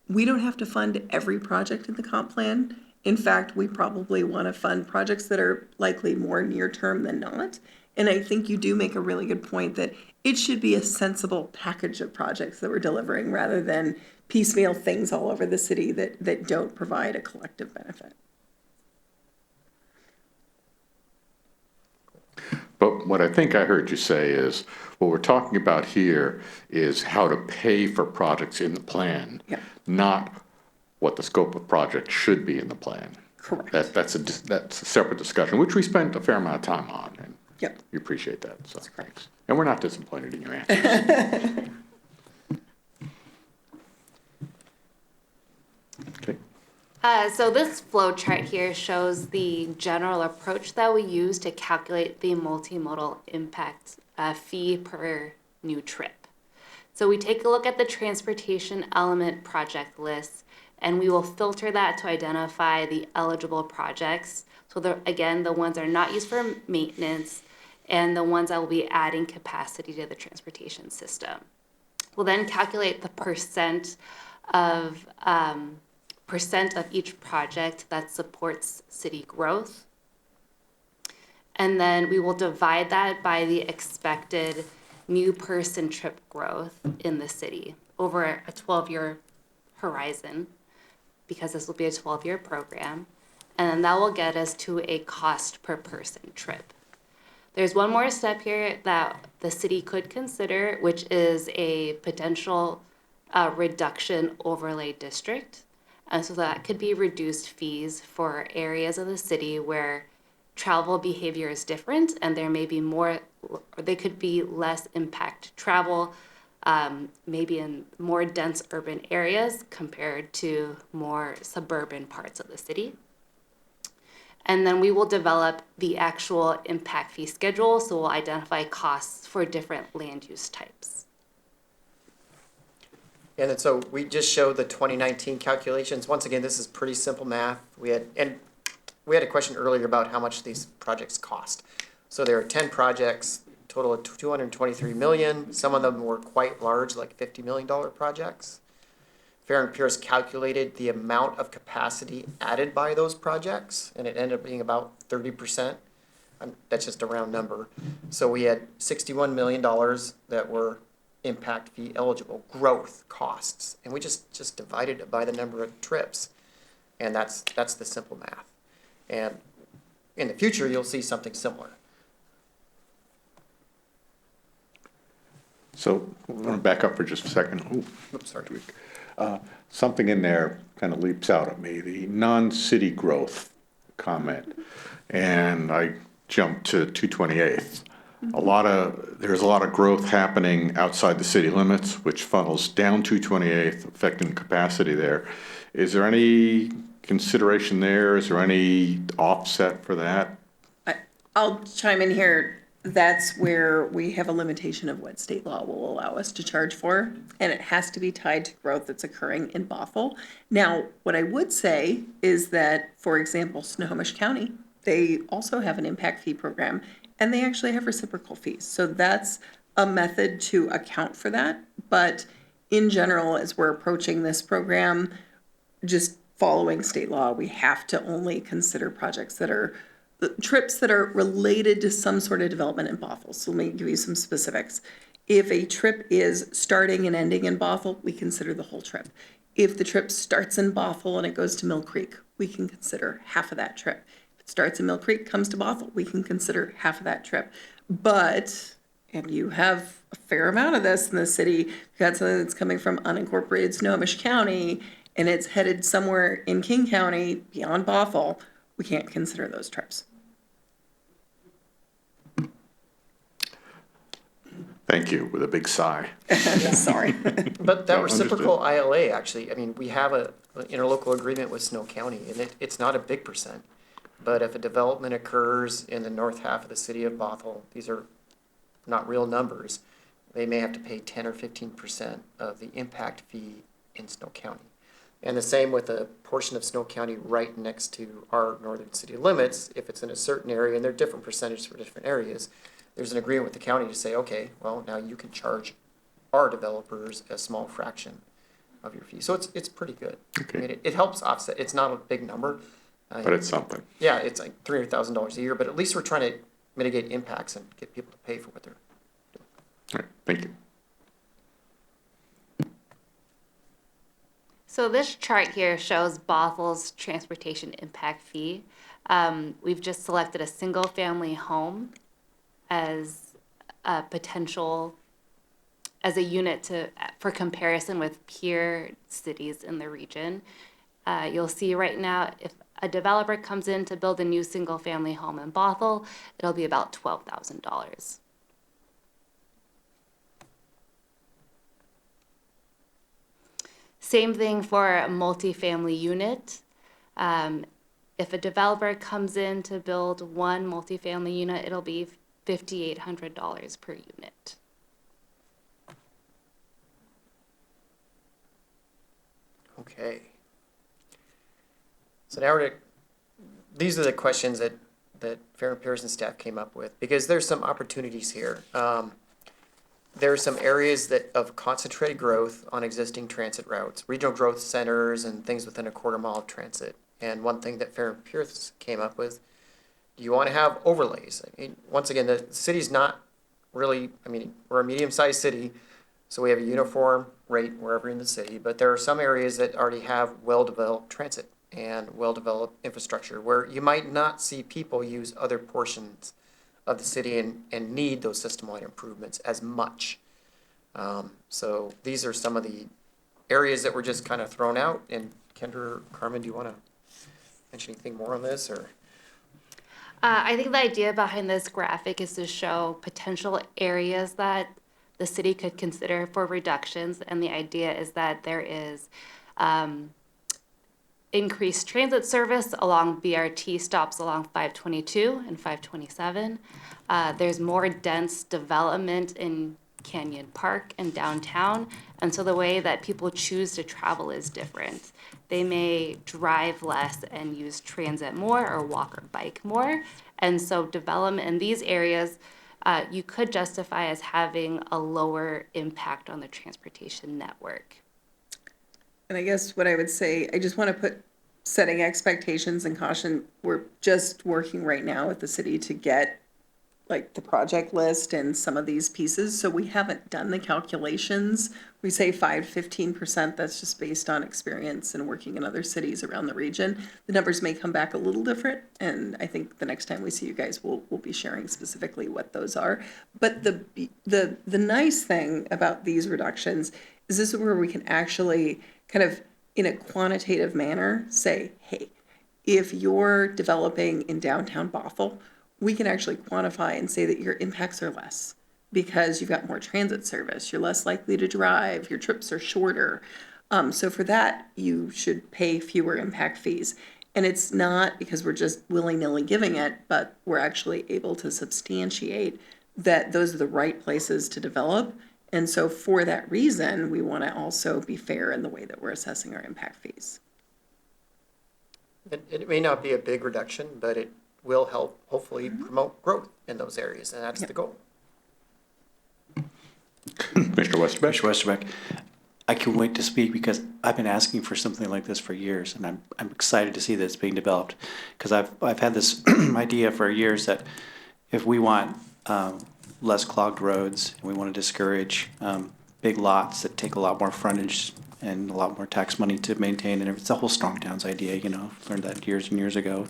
We don't have to fund every project in the comp plan. In fact, we probably want to fund projects that are likely more near term than not. And I think you do make a really good point that it should be a sensible package of projects that we're delivering rather than piecemeal things all over the city that don't provide a collective benefit. But what I think I heard you say is, what we're talking about here is how to pay for projects in the plan, not what the scope of project should be in the plan. Correct. That's a separate discussion, which we spent a fair amount of time on, and we appreciate that. So thanks. And we're not disappointed in your answers. Okay. So this flow chart here shows the general approach that we use to calculate the multimodal impact fee per new trip. So we take a look at the transportation element project list, and we will filter that to identify the eligible projects. So the ones that are not used for maintenance and the ones that will be adding capacity to the transportation system. We'll then calculate the percent of each project that supports city growth. And then we will divide that by the expected new person trip growth in the city over a 12-year horizon, because this will be a 12-year program. And then that will get us to a cost per person trip. There's one more step here that the city could consider, which is a potential reduction overlay district. And so that could be reduced fees for areas of the city where travel behavior is different and there may be more, or they could be less impact travel maybe in more dense urban areas compared to more suburban parts of the city. And then we will develop the actual impact fee schedule, so we'll identify costs for different land use types. And then so we just showed the 2019 calculations. Once again, this is pretty simple math. We had a question earlier about how much these projects cost. So there are 10 projects, total of 223 million. Some of them were quite large, like $50 million projects. Fair and Pierce calculated the amount of capacity added by those projects, and it ended up being about 30%. That's just a round number. So we had $61 million that were impact fee eligible growth costs, and we just divided it by the number of trips, and that's the simple math. And in the future, you'll see something similar. So I want to back up for just a second. Oops, sorry. Something in there kind of leaps out at me, the non-city growth comment. And I jumped to 228th. There's a lot of growth happening outside the city limits, which funnels down 228th, affecting capacity there. Is there any consideration there? Is there any offset for that? I'll chime in here. That's where we have a limitation of what state law will allow us to charge for, and it has to be tied to growth that's occurring in Bothell. Now, what I would say is that, for example, Snohomish County, they also have an impact fee program, and they actually have reciprocal fees. So that's a method to account for that. But in general, as we're approaching this program, just following state law, we have to only consider projects that are trips that are related to some sort of development in Bothell. So let me give you some specifics. If a trip is starting and ending in Bothell, we consider the whole trip. If the trip starts in Bothell and it goes to Mill Creek, we can consider half of that trip. If it starts in Mill Creek, comes to Bothell, we can consider half of that trip. But, and you have a fair amount of this in the city, you've got something that's coming from unincorporated Snohomish County, and it's headed somewhere in King County beyond Bothell, we can't consider those trips. Thank you, with a big sigh. Sorry. But that No, reciprocal ILA, actually, I mean, we have an interlocal agreement with Snow County, and it's not a big percent. But if a development occurs in the north half of the city of Bothell, these are not real numbers, they may have to pay 10 or 15% of the impact fee in Snow County. And the same with a portion of Snow County right next to our northern city limits. If it's in a certain area, and there are different percentages for different areas, there's an agreement with the county to say, okay, well, now you can charge our developers a small fraction of your fee. So it's pretty good. Okay. I mean, it helps offset. It's not a big number. But it's something. Yeah, it's like $300,000 a year, but at least we're trying to mitigate impacts and get people to pay for what they're doing. All right, thank you. So this chart here shows Bothell's transportation impact fee. We've just selected a single family home as a potential, as a unit for comparison with peer cities in the region. You'll see right now, if a developer comes in to build a new single family home in Bothell, it'll be about $12,000. Same thing for a multifamily unit. If a developer comes in to build one multifamily unit, it'll be $5,800 per unit. Okay. So now these are the questions that Fair and Pearson staff came up with, because there's some opportunities here. There are some areas of concentrated growth on existing transit routes, regional growth centers and things within a quarter mile of transit. And one thing that Fair and Pierce came up with, do you want to have overlays? I mean, once again, the city's not really, I mean, we're a medium-sized city, so we have a uniform rate wherever in the city, but there are some areas that already have well-developed transit and well-developed infrastructure where you might not see people use other portions of the city and need those system-wide improvements as much. So these are some of the areas that were just kind of thrown out. And Kendra or Carmen, do you want to mention anything more on this, or? I think the idea behind this graphic is to show potential areas that the city could consider for reductions. And the idea is that there is increased transit service along BRT stops along 522 and 527. There's more dense development in Canyon Park and downtown. And so the way that people choose to travel is different. They may drive less and use transit more or walk or bike more. And so development in these areas, you could justify as having a lower impact on the transportation network. And I guess what I would say, I just want to put setting expectations and caution. We're just working right now with the city to get like the project list and some of these pieces. So we haven't done the calculations. We say 5-15%. That's just based on experience and working in other cities around the region. The numbers may come back a little different. And I think the next time we see you guys, we'll be sharing specifically what those are. But the nice thing about these reductions is this is where we can actually kind of in a quantitative manner say, hey, if you're developing in downtown Bothell, we can actually quantify and say that your impacts are less because you've got more transit service, you're less likely to drive, your trips are shorter. So for that, you should pay fewer impact fees. And it's not because we're just willy-nilly giving it, but we're actually able to substantiate that those are the right places to develop. And so for that reason, we want to also be fair in the way that we're assessing our impact fees. It may not be a big reduction, but it will help hopefully promote growth in those areas, and that's the goal. Commissioner Westerbeck? Commissioner Westerbeck, I can wait to speak because I've been asking for something like this for years, and I'm excited to see that it's being developed. Because I've had this idea for years that if we want less clogged roads, and we want to discourage big lots that take a lot more frontage and a lot more tax money to maintain, and it's the whole Strong Towns idea, you know, learned that years and years ago.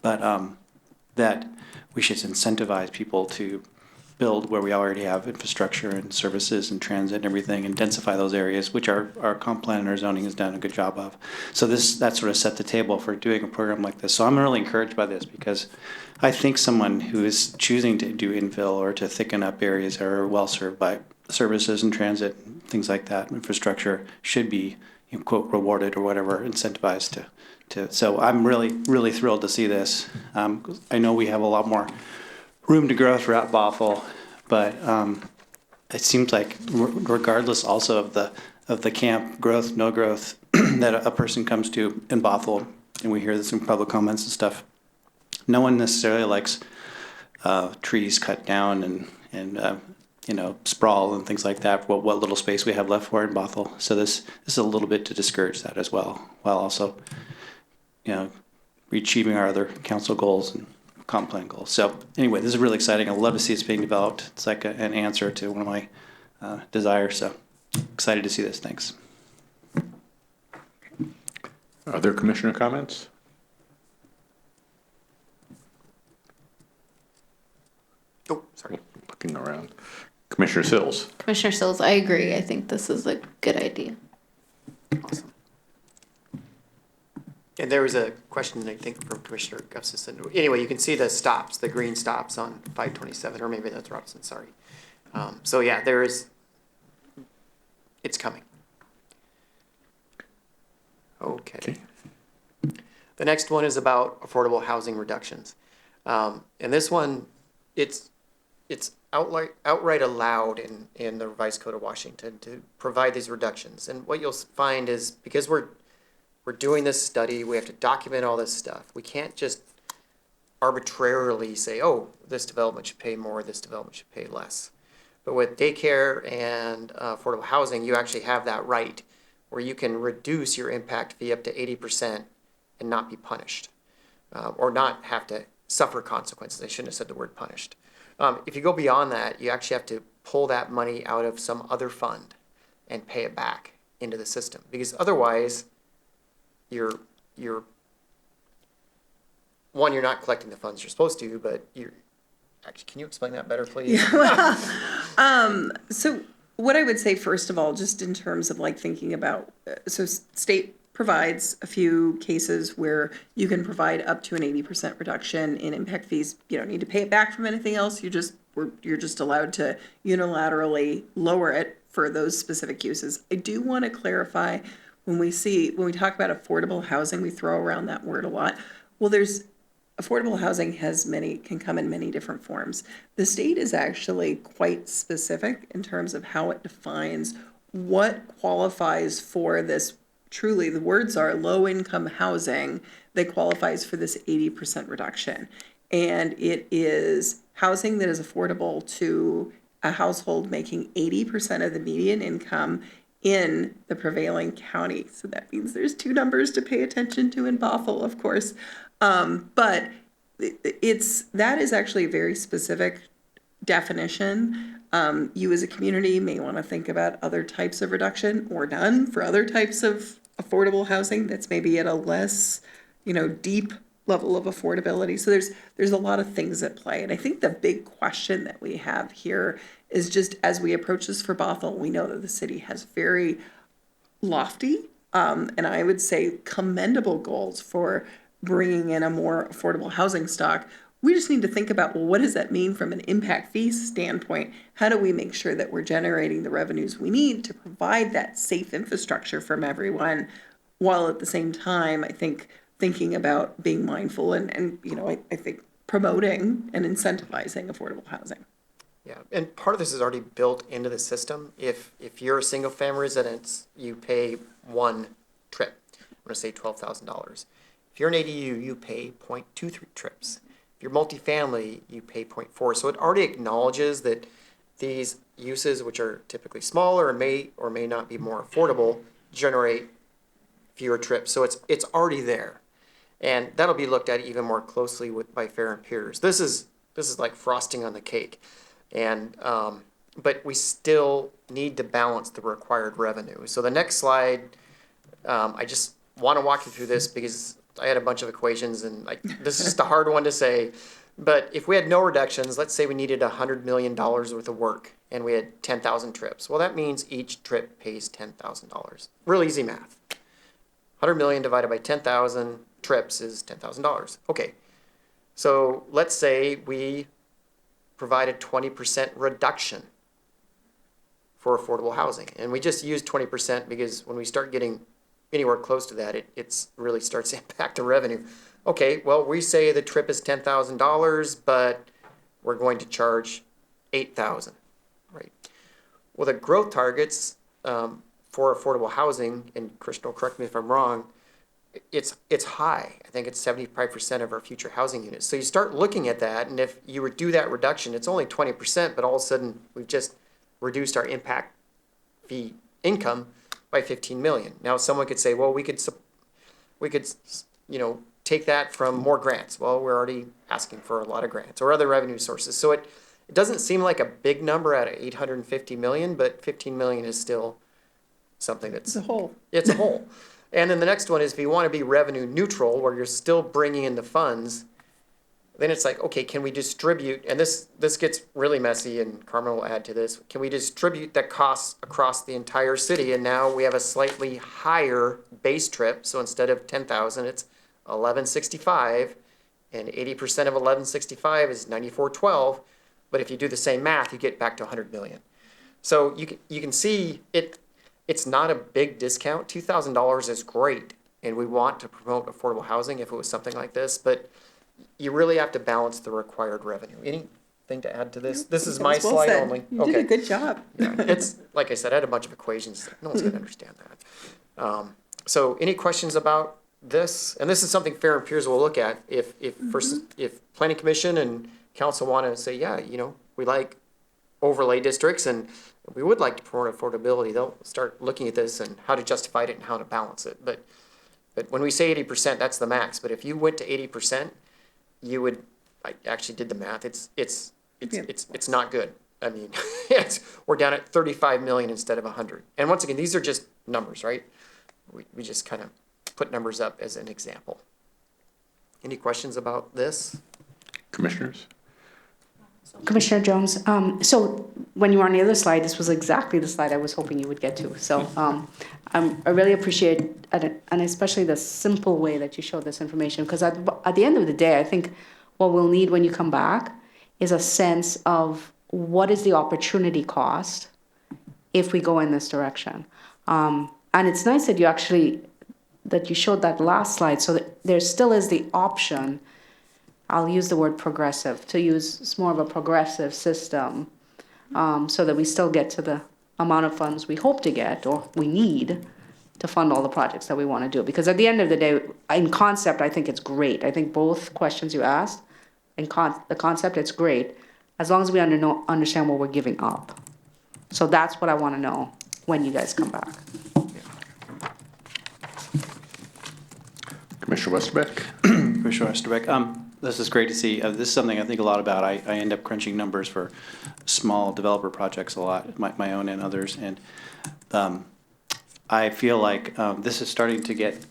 But that we should incentivize people to build where we already have infrastructure and services and transit and everything, and densify those areas, which our comp plan and our zoning has done a good job of. So that sort of set the table for doing a program like this. So I'm really encouraged by this because I think someone who is choosing to do infill or to thicken up areas that are well served by services and transit, things like that, infrastructure, should be, you know, quote, rewarded or whatever, incentivized to. So I'm really, really thrilled to see this. I know we have a lot more room to grow throughout Bothell, but it seems like regardless also of the camp growth, no growth that a person comes to in Bothell, and we hear this in public comments and stuff, no one necessarily likes trees cut down and you know, sprawl and things like that, what little space we have left for in Bothell. So this is a little bit to discourage that as well, while also, you know, achieving our other council goals and comp plan goals. So anyway, this is really exciting. I'd love to see this being developed. It's like an answer to one of my desires. So excited to see this. Thanks. Other commissioner comments? Oh, sorry. Looking around. Commissioner Sills? Commissioner Sills, I agree. I think this is a good idea. Awesome. And there was a question, I think, from Commissioner Gustafson. Anyway, you can see the stops, the green stops on 527, or maybe that's Robinson, sorry. So yeah, it's coming. Okay. The next one is about affordable housing reductions. And this one, it's outright allowed in the revised code of Washington to provide these reductions. And what you'll find is because we're doing this study, we have to document all this stuff. We can't just arbitrarily say, oh, this development should pay more, this development should pay less. But with daycare and affordable housing, you actually have that right where you can reduce your impact fee up to 80% and not be punished, or not have to suffer consequences. I shouldn't have said the word punished. If you go beyond that, you actually have to pull that money out of some other fund and pay it back into the system, because otherwise you're not collecting the funds you're supposed to, but actually, can you explain that better, please? So what I would say, first of all, just in terms of like thinking about, so state provides a few cases where you can provide up to an 80% reduction in impact fees. You don't need to pay it back from anything else. You're just allowed to unilaterally lower it for those specific uses. I do want to clarify, when we talk about affordable housing, we throw around that word a lot. Well, affordable housing can come in many different forms. The state is actually quite specific in terms of how it defines what qualifies for this. Truly, the words are low-income housing that qualifies for this 80% reduction. And it is housing that is affordable to a household making 80% of the median income in the prevailing county. So that means there's two numbers to pay attention to in Bothell, of course. But that is actually a very specific definition. You as a community may want to think about other types of reduction or none for other types of affordable housing that's maybe at a less, deep level of affordability. So there's a lot of things at play. And I think the big question that we have here is just as we approach this for Bothell, we know that the city has very lofty, and I would say commendable goals for bringing in a more affordable housing stock. We just need to think about, well, what does that mean from an impact fee standpoint? How do we make sure that we're generating the revenues we need to provide that safe infrastructure from everyone, while at the same time, I think, thinking about being mindful and I think promoting and incentivizing affordable housing. Yeah, and part of this is already built into the system. If you're a single family residence, you pay one trip. I'm gonna say $12,000. If you're an ADU, you pay 0.23 trips. If you're multifamily, you pay 0.4. So it already acknowledges that these uses, which are typically smaller and may or may not be more affordable, generate fewer trips. So it's already there. And that'll be looked at even more closely by Fair and Peers. This is like frosting on the cake. And but we still need to balance the required revenue. So the next slide, I just want to walk you through this because I had a bunch of equations and this is just a hard one to say. But if we had no reductions, let's say we needed $100 million worth of work and we had 10,000 trips. Well, that means each trip pays $10,000. Real easy math. 100 million divided by 10,000 trips is $10,000. Okay, so let's say we provide a 20% reduction for affordable housing. And we just use 20% because when we start getting anywhere close to that, it really starts to impact the revenue. Okay, well, we say the trip is $10,000, but we're going to charge $8,000, right? Well, the growth targets for affordable housing, and Krishna, correct me if I'm wrong, it's high. I think it's 75% of our future housing units. So you start looking at that, and if you would do that reduction, it's only 20%, but all of a sudden we've just reduced our impact fee income by 15 million. Now someone could say, well, we could take that from more grants. Well, we're already asking for a lot of grants or other revenue sources. So it doesn't seem like a big number out of 850 million, but 15 million is still something that's It's a whole. It's a whole. And then the next one is if you want to be revenue neutral, where you're still bringing in the funds, then it's like, okay, can we distribute, and this gets really messy, and Carmen will add to this, can we distribute that cost across the entire city? And now we have a slightly higher base trip, so instead of 10,000, it's 1165, and 80% of 1165 is 9412, but if you do the same math, you get back to 100 million. So you can see it's not a big discount. $2,000 is great, and we want to promote affordable housing if it was something like this, but you really have to balance the required revenue. Anything to add to this? This is my slide only. You did a good job. Yeah, it's, like I said, I had a bunch of equations. No one's gonna understand that. So any questions about this? And this is something Fair and Peers will look at if Planning Commission and Council want to say, yeah, we like overlay districts and we would like to promote affordability. They'll start looking at this and how to justify it and how to balance it. But when we say 80%, that's the max. But if you went to 80%, you would. I actually did the math. It's not good. I mean, we're down at 35 million instead of 100. And once again, these are just numbers, right? We just kind of put numbers up as an example. Any questions about this? Commissioners? Commissioner Jones, so when you were on the other slide, this was exactly the slide I was hoping you would get to. So I really appreciate, and especially the simple way that you showed this information, because at the end of the day, I think what we'll need when you come back is a sense of what is the opportunity cost if we go in this direction. And it's nice that you showed that last slide, so that there still is the option, I'll use the word progressive, to use it's more of a progressive system, so that we still get to the amount of funds we hope to get or we need to fund all the projects that we want to do. Because at the end of the day, in concept, I think it's great. I think both questions you asked, the concept, it's great, as long as we understand what we're giving up. So that's what I want to know when you guys come back. Commissioner Westerbeck? Commissioner Westerbeck, this is great to see. This is something I think a lot about. I end up crunching numbers for small developer projects a lot, my own and others. And I feel like this is starting to get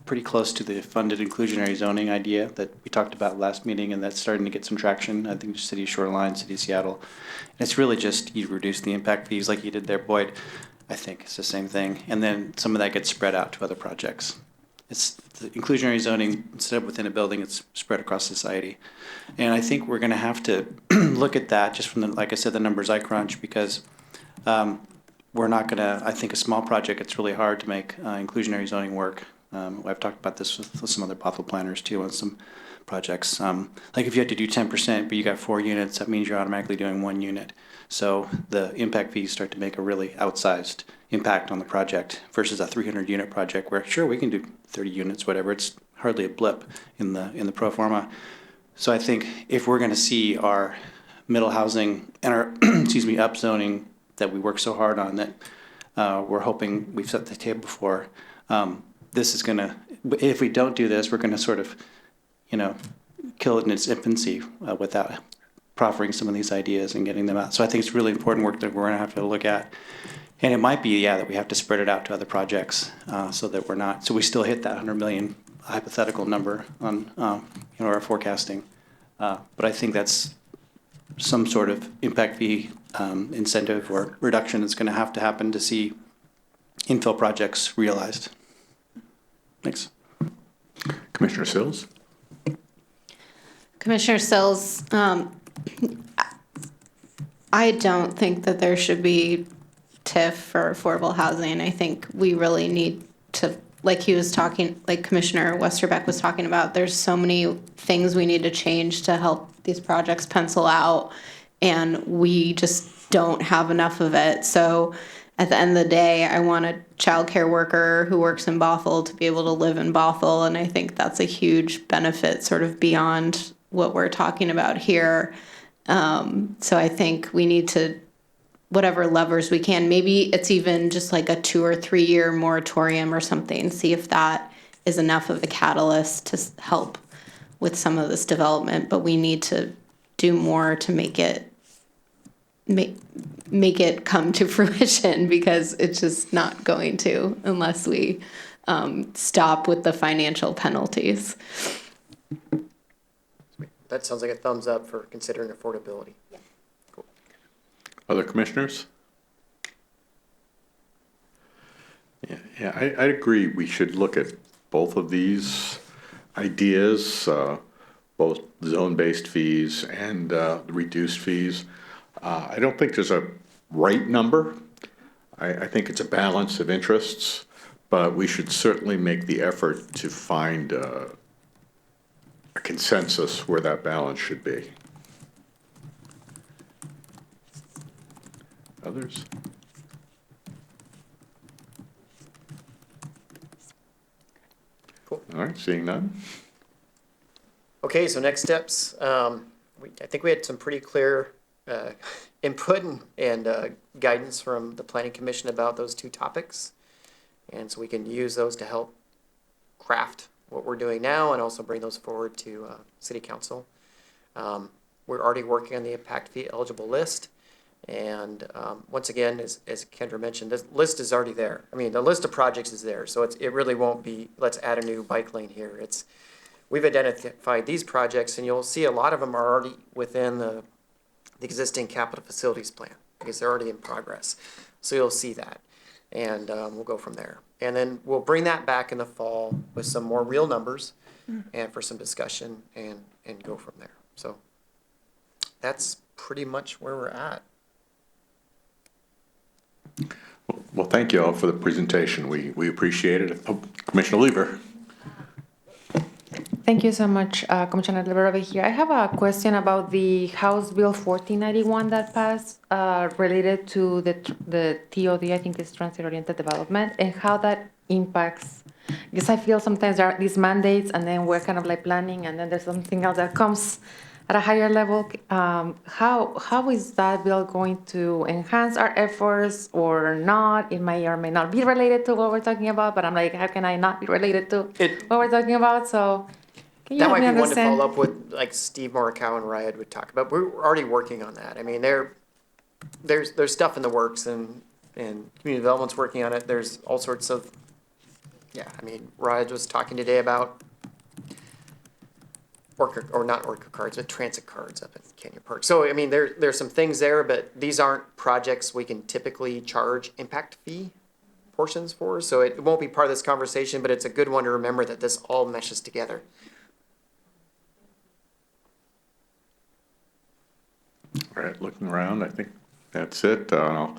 pretty close to the funded inclusionary zoning idea that we talked about last meeting, and that's starting to get some traction. I think the City of Shoreline, City of Seattle. And it's really just you reduce the impact fees like you did there, Boyd. I think it's the same thing. And then some of that gets spread out to other projects. It's the inclusionary zoning, instead of within a building, it's spread across society. And I think we're going to have to look at that just from the, like I said, the numbers I crunch, because we're not going to, I think a small project, it's really hard to make inclusionary zoning work. I've talked about this with some other Bothell planners too on some projects. Like if you have to do 10%, but you got 4 units, that means you're automatically doing 1 unit. So the impact fees start to make a really outsized impact on the project versus a 300 unit project where sure, we can do 30 units, whatever. It's hardly a blip in the pro forma. So I think if we're going to see our middle housing and our, excuse me, upzoning that we work so hard on, that we're hoping we've set the table for, this is going to, if we don't do this, we're going to sort of, kill it in its infancy without proffering some of these ideas and getting them out. So I think it's really important work that we're going to have to look at. And it might be, that we have to spread it out to other projects so that we're not, so we still hit that 100 million hypothetical number on our forecasting. But I think that's some sort of impact fee incentive or reduction that's going to happen to see infill projects realized. Thanks. Commissioner Sills? Commissioner Sills, I don't think that there should be TIF for affordable housing. I think we really need to, like Commissioner Westerbeck was talking about, there's so many things we need to change to help these projects pencil out, and we just don't have enough of it. So at the end of the day, I want a childcare worker who works in Bothell to be able to live in Bothell, and I think that's a huge benefit sort of beyond what we're talking about here. So I think we need to, whatever levers we can, maybe it's even just like a 2 or 3 year moratorium or something, see if that is enough of a catalyst to help with some of this development. But we need to do more to make it come to fruition, because it's just not going to unless we stop with the financial penalties. That sounds like a thumbs up for considering affordability. Yeah. Cool. Other commissioners? Yeah, I agree. We should look at both of these ideas, both zone-based fees and reduced fees. I don't think there's a right number. I think it's a balance of interests, but we should certainly make the effort to find a consensus where that balance should be. Others? Cool. All right, seeing none. Okay, so next steps. I think we had some pretty clear input and guidance from the Planning Commission about those 2 topics. And so we can use those to help craft what we're doing now and also bring those forward to City Council. We're already working on the impact fee eligible list. And once again, as Kendra mentioned, this list is already there. I mean, the list of projects is there. So it really won't be, let's add a new bike lane here. We've identified these projects, and you'll see a lot of them are already within the the existing capital facilities plan, because they're already in progress. So you'll see that, and we'll go from there. And then we'll bring that back in the fall with some more real numbers and for some discussion and go from there. So that's pretty much where we're at. Well, thank you all for the presentation. We appreciate it. Oh, Commissioner Lever. Thank you so much, Commissioner Lever over here. I have a question about the House Bill 1491 that passed related to the TOD, I think it's Transit-Oriented Development, and how that impacts, because I feel sometimes there are these mandates and then we're kind of like planning and then there's something else that comes at a higher level. How is that bill going to enhance our efforts or not? It may or may not be related to what we're talking about, but I'm like, how can I not be related to what we're talking about? So can you That help might me be one to understand? follow up with, like Steve Morikawa and Ryan would talk about. We're already working on that. I mean, there's stuff in the works, and community development's working on it. There's all sorts of, yeah. I mean, Ryan was talking today about not Orca cards, but transit cards up in Canyon Park. So I mean, there's some things there, but these aren't projects we can typically charge impact fee portions for. So it won't be part of this conversation, but it's a good one to remember that this all meshes together. All right, looking around, I think that's it. I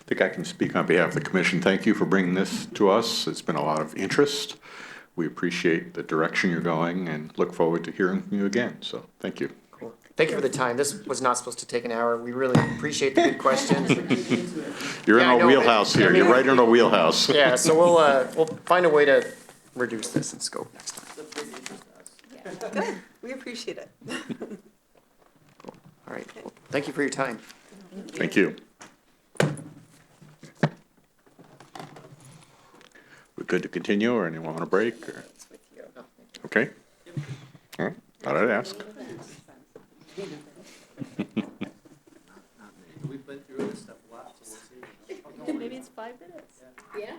think I can speak on behalf of the commission. Thank you for bringing this to us. It's been a lot of interest. We appreciate the direction you're going and look forward to hearing from you again. So thank you. Cool. Thank you for the time. This was not supposed to take an hour. We really appreciate the good questions. You're Yeah, I in know. our wheelhouse here. You're right in our wheelhouse. Yeah, so we'll find a way to reduce this in scope next time. Good, we appreciate it. All right. Well, thank you for your time. Thank you. We're good to continue, or anyone want a break? Or? Okay. All right. Thought I'd ask. We've been through this stuff a lot, so we'll see. Maybe it's 5 minutes. Yeah.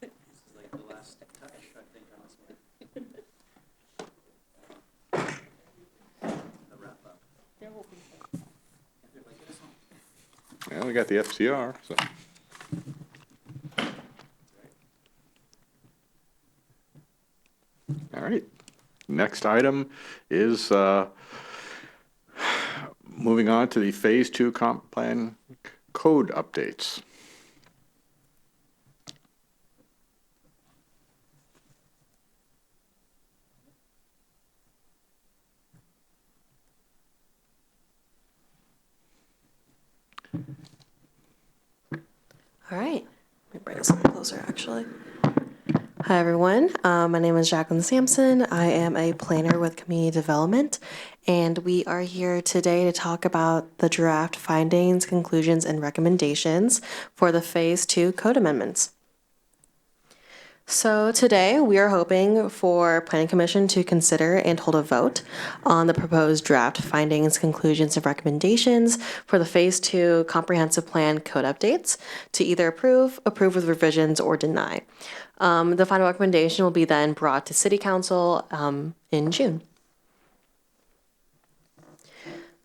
This is like the last touch, I think, on this one. The wrap up. Well, we got the FCR, so. All right. Next item is moving on to the Phase 2 Comp Plan Code updates. All right, let me bring this a little closer actually. Hi everyone, my name is Jacqueline Sampson. I am a planner with Community Development, and we are here today to talk about the draft findings, conclusions, and recommendations for the Phase 2 Code amendments. So today we are hoping for Planning Commission to consider and hold a vote on the proposed draft findings, conclusions, and recommendations for the Phase 2 Comprehensive Plan Code updates to either approve with revisions, or deny. The final recommendation will be then brought to City Council in June.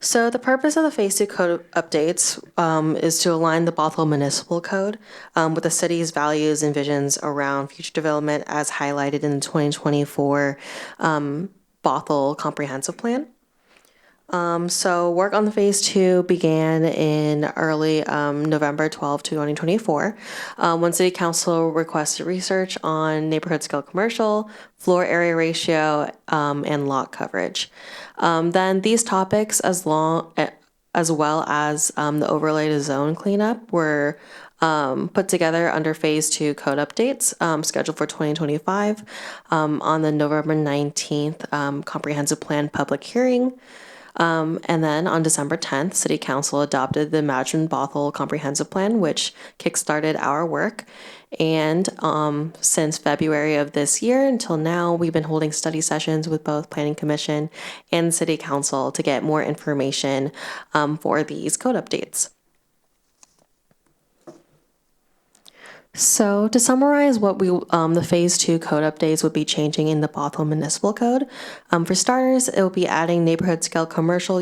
So the purpose of the Phase 2 Code updates is to align the Bothell Municipal Code with the city's values and visions around future development as highlighted in the 2024 Bothell Comprehensive Plan. So work on the Phase 2 began in early November 12, 2024, when City Council requested research on neighborhood scale commercial, floor area ratio, and lot coverage. Then these topics, as well as the overlay to zone cleanup, were put together under Phase 2 code updates scheduled for 2025 on the November 19th Comprehensive Plan public hearing. And then on December 10th, City Council adopted the Imagine Bothell Comprehensive Plan, which kickstarted our work. And since February of this year until now, we've been holding study sessions with both Planning Commission and City Council to get more information for these code updates. So to summarize what the Phase 2 code updates would be changing in the Bothell Municipal Code, for starters, it will be adding neighborhood scale commercial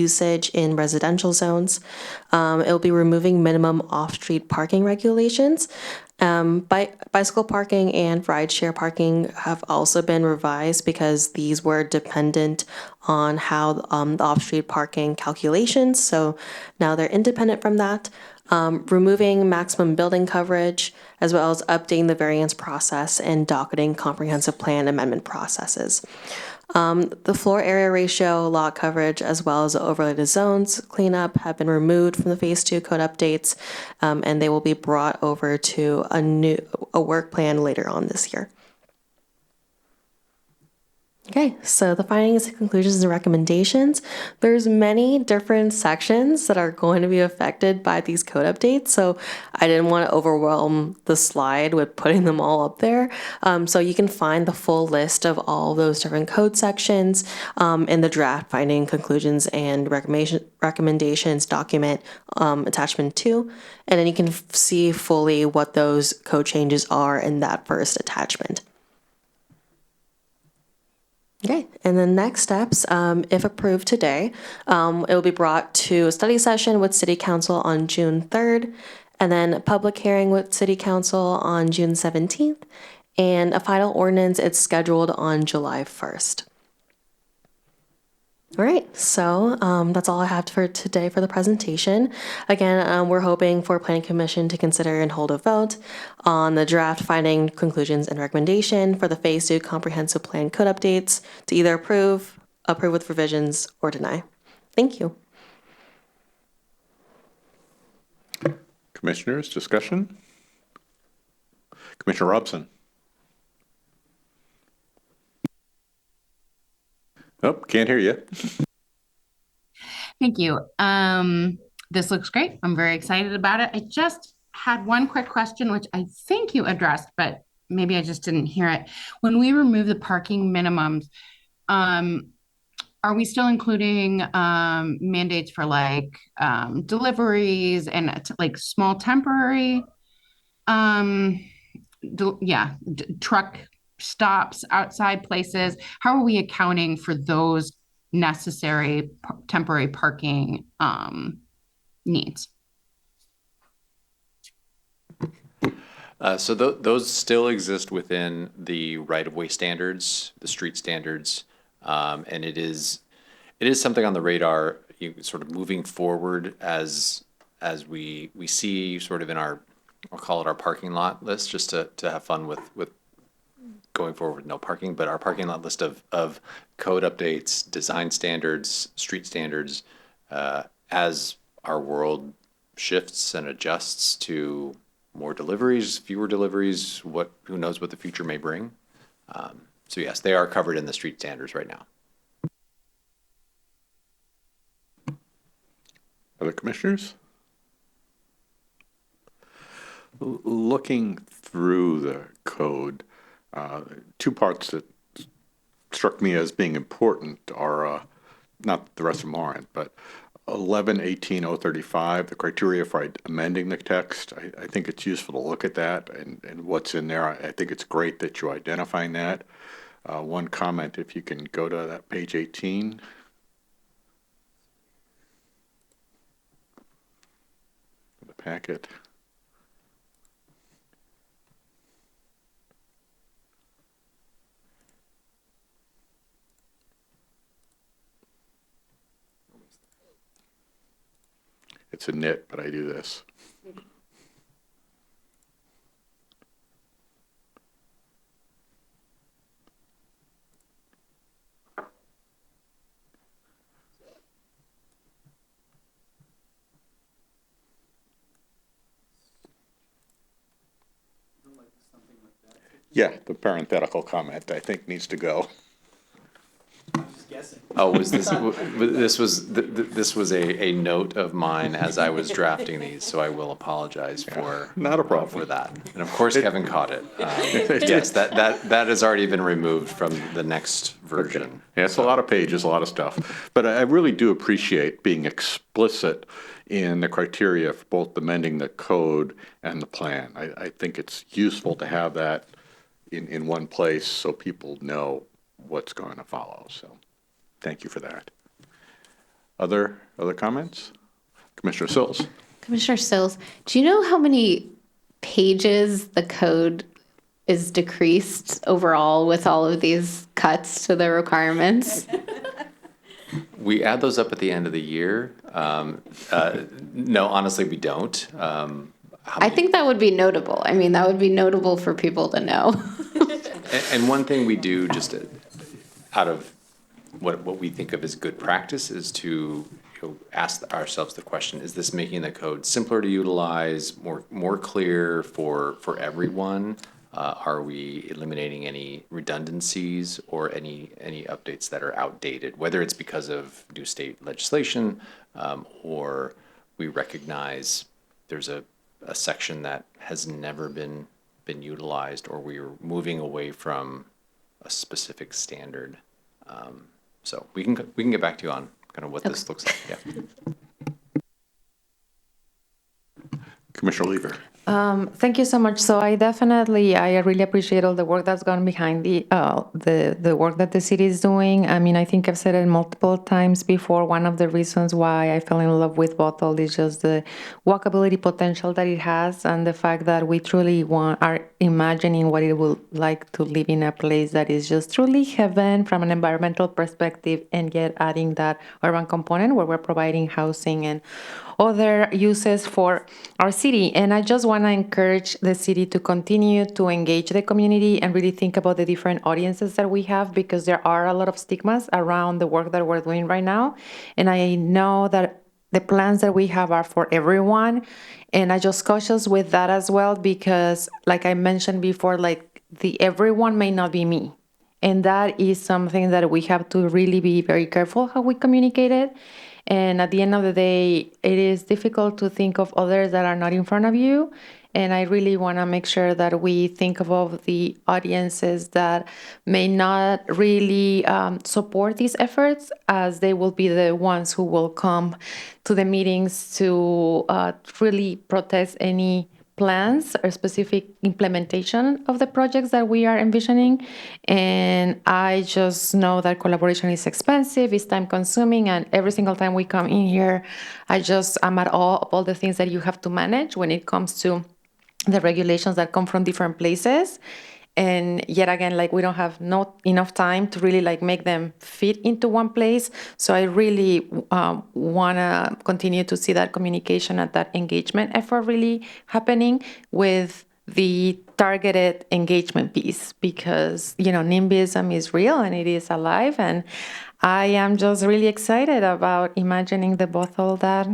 usage in residential zones. It will be removing minimum off-street parking regulations. Bicycle parking and rideshare parking have also been revised because these were dependent on how the off-street parking calculations. So now they're independent from that. Removing maximum building coverage, as well as updating the variance process and docketing comprehensive plan amendment processes. The floor area ratio, lot coverage, as well as the overlay to zones cleanup have been removed from the Phase 2 code updates, and they will be brought over to a work plan later on this year. Okay, so the findings, conclusions, and recommendations. There's many different sections that are going to be affected by these code updates, so I didn't want to overwhelm the slide with putting them all up there. So you can find the full list of all those different code sections in the draft finding, conclusions, and recommendations document attachment 2, and then you can see fully what those code changes are in that first attachment. Okay, and the next steps, if approved today, it will be brought to a study session with City Council on June 3rd, and then a public hearing with City Council on June 17th, and a final ordinance is scheduled on July 1st. All right, so that's all I have for today for the presentation. Again, we're hoping for Planning Commission to consider and hold a vote on the draft finding, conclusions, and recommendation for the Phase 2 Comprehensive Plan Code updates to either approve with revisions, or deny. Thank you. Commissioners, discussion? Commissioner Robson? Oh, can't hear you. Thank you. This looks great. I'm very excited about it. I just had one quick question, which I think you addressed, but maybe I just didn't hear it. When we remove the parking minimums, are we still including mandates for like deliveries and like small temporary, truck stops outside places? How are we accounting for those necessary temporary parking needs? So those still exist within the right-of-way standards, the street standards, and it is something on the radar, sort of moving forward as we see sort of in our, I'll call it our parking lot list, just to have fun with going forward with no parking, but our parking lot list of code updates, design standards, street standards, as our world shifts and adjusts to more deliveries, fewer deliveries, who knows what the future may bring. So yes, they are covered in the street standards right now. Other commissioners? Looking through the code, two parts that struck me as being important are, not the rest of them aren't, but 11-18-035, the criteria for amending the text. I think it's useful to look at that and what's in there. I think it's great that you're identifying that. One comment, if you can go to that page 18. The packet. It's a nit, but I do this. Yeah, the parenthetical comment I think needs to go. Oh, was this, this was a note of mine as I was drafting these, so I will apologize for. Not a problem. For that. And of course, Kevin caught it. Yes, that has already been removed from the next version. Okay. Yeah, it's a lot of pages, a lot of stuff. But I really do appreciate being explicit in the criteria for both amending the code and the plan. I think it's useful to have that in one place so people know what's going to follow. So thank you for that. Other comments? Commissioner Sills? Commissioner Sills, do you know how many pages the code is decreased overall with all of these cuts to the requirements? We add those up at the end of the year. No, honestly, we don't. I think that would be notable. I mean, that would be notable for people to know. And one thing we do just out of what we think of as good practice is to ask ourselves the question, is this making the code simpler to utilize, more clear for everyone? Are we eliminating any redundancies or any updates that are outdated, whether it's because of new state legislation or we recognize there's a section that has never been utilized, or we're moving away from a specific standard. So we can get back to you on kind of what this looks like. Yeah. Commissioner Lever? Thank you so much. So I really appreciate all the work that's gone behind the work that the city is doing. I mean, I think I've said it multiple times before. One of the reasons why I fell in love with Bothell is just the walkability potential that it has, and the fact that we truly are imagining what it would like to live in a place that is just truly heaven from an environmental perspective, and yet adding that urban component where we're providing housing and other uses for our city. And I just want to encourage the city to continue to engage the community and really think about the different audiences that we have, because there are a lot of stigmas around the work that we're doing right now. And I know that the plans that we have are for everyone. And I just cautious with that as well, because like I mentioned before, like the everyone may not be me. And that is something that we have to really be very careful how we communicate it. And at the end of the day, it is difficult to think of others that are not in front of you. And I really want to make sure that we think of the audiences that may not really support these efforts, as they will be the ones who will come to the meetings to really protest any plans or specific implementation of the projects that we are envisioning. And I just know that collaboration is expensive, it's time consuming, and every single time we come in here, I'm at awe of all the things that you have to manage when it comes to the regulations that come from different places. And yet again, like we don't have not enough time to really like make them fit into one place. So I really want to continue to see that communication and that engagement effort really happening with the targeted engagement piece, because, NIMBYism is real and it is alive. And I am just really excited about imagining the Bothell that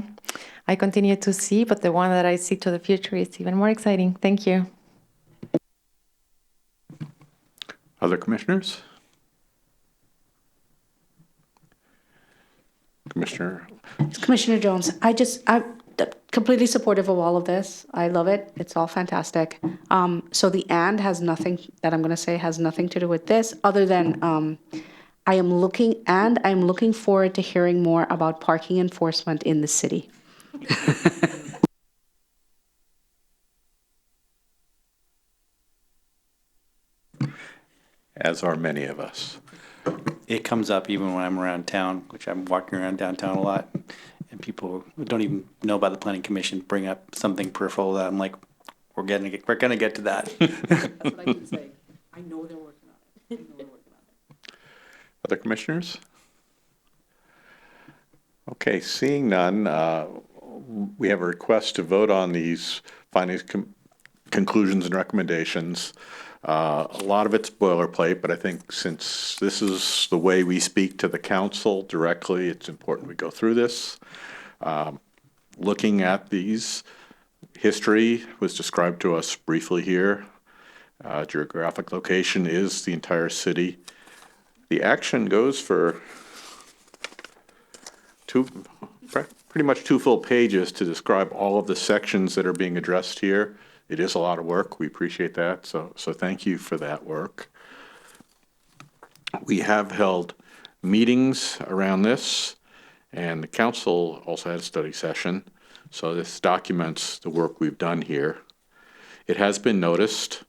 I continue to see, but the one that I see to the future is even more exciting. Thank you. Other commissioners? Commissioner Jones, I'm completely supportive of all of this. I love it. It's all fantastic. So the "and" has nothing that I'm going to say has nothing to do with this, other than I'm looking forward to hearing more about parking enforcement in the city. As are many of us. It comes up even when I'm around town, which I'm walking around downtown a lot, and people who don't even know about the planning commission bring up something peripheral that I'm like, we're gonna get to that. That's what I can say. I know they're working on it. Other commissioners? Okay, seeing none, we have a request to vote on these findings, conclusions, and recommendations. A lot of it's boilerplate, but I think since this is the way we speak to the council directly, it's important we go through this. Looking at these, history was described to us briefly here. Geographic location is the entire city. The action goes for pretty much 2 full pages to describe all of the sections that are being addressed here. It is a lot of work. We appreciate that. So thank you for that work. We have held meetings around this, and the council also had a study session. So this documents the work we've done here. It has been noticed,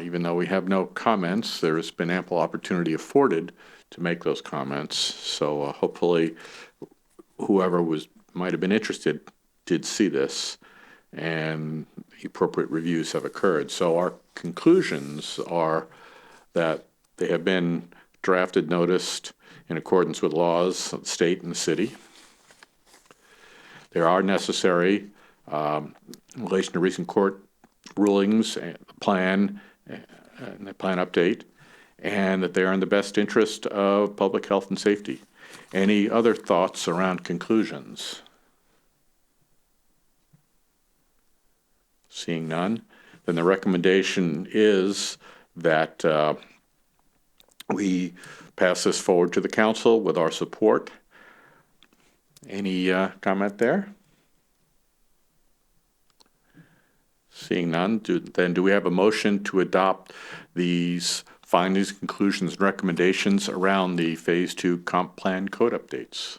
even though we have no comments, there has been ample opportunity afforded to make those comments. So hopefully whoever might have been interested did see this, and the appropriate reviews have occurred. So our conclusions are that they have been drafted, noticed in accordance with laws of the state and the city. They are necessary in relation to recent court rulings and the plan update, and that they are in the best interest of public health and safety. Any other thoughts around conclusions? Seeing none, then the recommendation is that we pass this forward to the council with our support. Any comment there? Seeing none, do we have a motion to adopt these findings, conclusions, and recommendations around the Phase 2 comp plan code updates?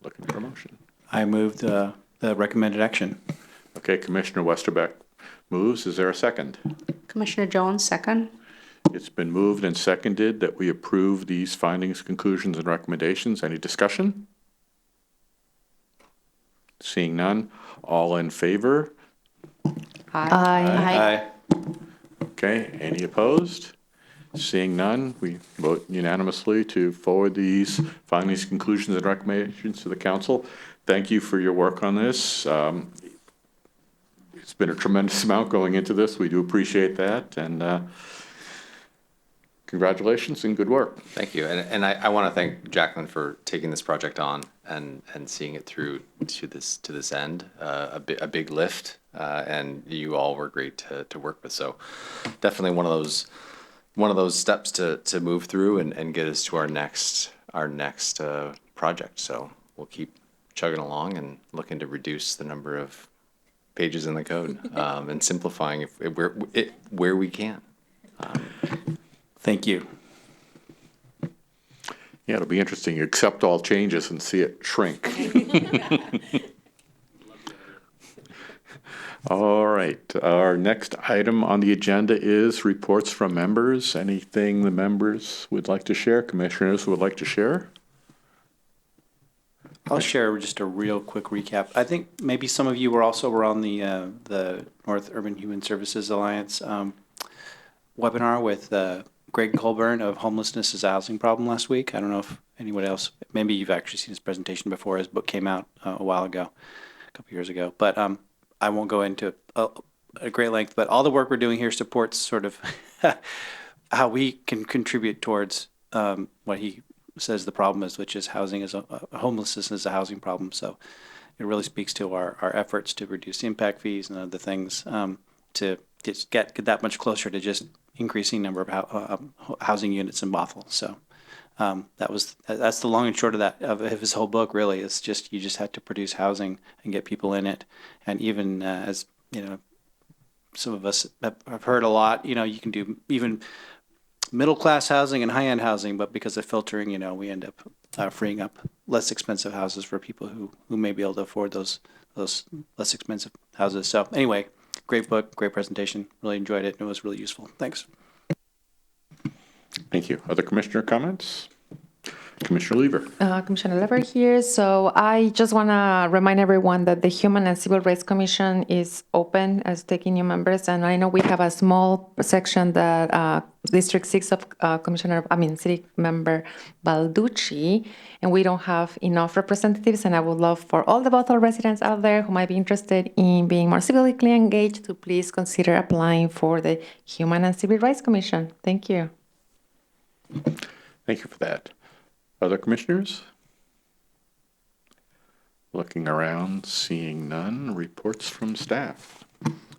Looking for a motion. I moved the recommended action. Okay, Commissioner Westerbeck moves. Is there a second? Commissioner Jones, second. It's been moved and seconded that we approve these findings, conclusions, and recommendations. Any discussion? Seeing none, all in favor? Aye. Okay, any opposed? Seeing none, we vote unanimously to forward these findings, conclusions, and recommendations to the council. Thank you for your work on this. It's been a tremendous amount going into this. We do appreciate that, and congratulations and good work. Thank you. And I want to thank Jacqueline for taking this project on and seeing it through to this end. A big lift, and you all were great to work with. So definitely one of those steps to move through and get us to our next project. So we'll keep chugging along and looking to reduce the number of pages in the code and simplifying where we can. Thank you. Yeah, it'll be interesting. You accept all changes and see it shrink. All right. Our next item on the agenda is reports from members. Anything the members would like to share? Commissioners would like to share? I'll share just a real quick recap. I think maybe some of you were on the North Urban Human Services Alliance webinar with Greg Colburn of Homelessness is a Housing Problem last week. I don't know if anybody else, maybe you've actually seen his presentation before. His book came out a while ago, a couple years ago. But I won't go into a great length, but all the work we're doing here supports sort of how we can contribute towards what he says the problem is, which is homelessness is a housing problem. So it really speaks to our efforts to reduce impact fees and other things to just get that much closer to just increasing number of housing units in Bothell. So that's the long and short of that of his whole book. Really, is just you just had to produce housing and get people in it. And even as you know, some of us have heard a lot. You know, you can do even middle class housing and high end housing, but because of filtering, you know, we end up freeing up less expensive houses for people who may be able to afford those less expensive houses. So anyway. Great book, great presentation. Really enjoyed it, and it was really useful. Thanks. Thank you. Other commissioner comments? Commissioner Lever. Commissioner Lever here. So I just want to remind everyone that the Human and Civil Rights Commission is open as taking new members. And I know we have a small section that District 6 of City Member Balducci, and we don't have enough representatives. And I would love for all the Bothell residents out there who might be interested in being more civically engaged to please consider applying for the Human and Civil Rights Commission. Thank you. Thank you for that. Other commissioners? Looking around, seeing none. Reports from staff.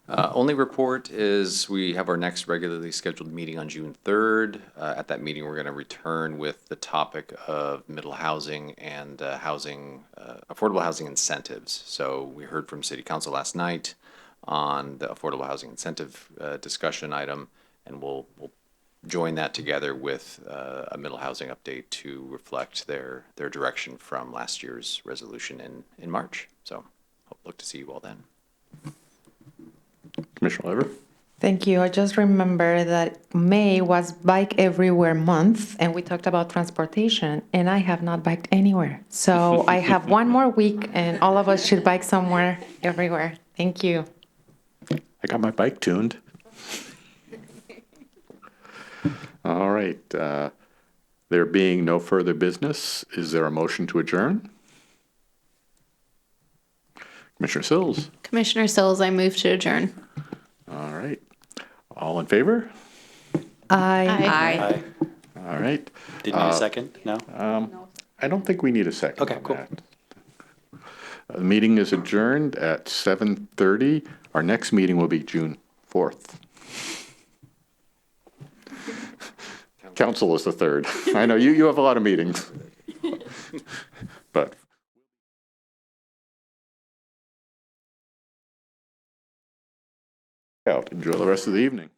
Only report is we have our next regularly scheduled meeting on June 3rd. At that meeting, we're going to return with the topic of middle housing and affordable housing incentives. So we heard from City Council last night on the affordable housing incentive discussion item, and we'll join that together with a middle housing update to reflect their direction from last year's resolution in March. So look to see you all then. Commissioner Lever. Thank you. I just remember that May was Bike Everywhere Month, and we talked about transportation, and I have not biked anywhere. So I have one more week, and all of us should bike somewhere, everywhere. Thank you. I got my bike tuned. All right. There being no further business, is there a motion to adjourn? Commissioner Sills. Commissioner Sills, I move to adjourn. All right. All in favor? Aye. I All right. didn't need a second, no? I don't think we need a second Okay, on cool. that. The meeting is adjourned at 7:30. Our next meeting will be June 4th. Council is the 3rd. I know, you have a lot of meetings. But enjoy the rest of the evening.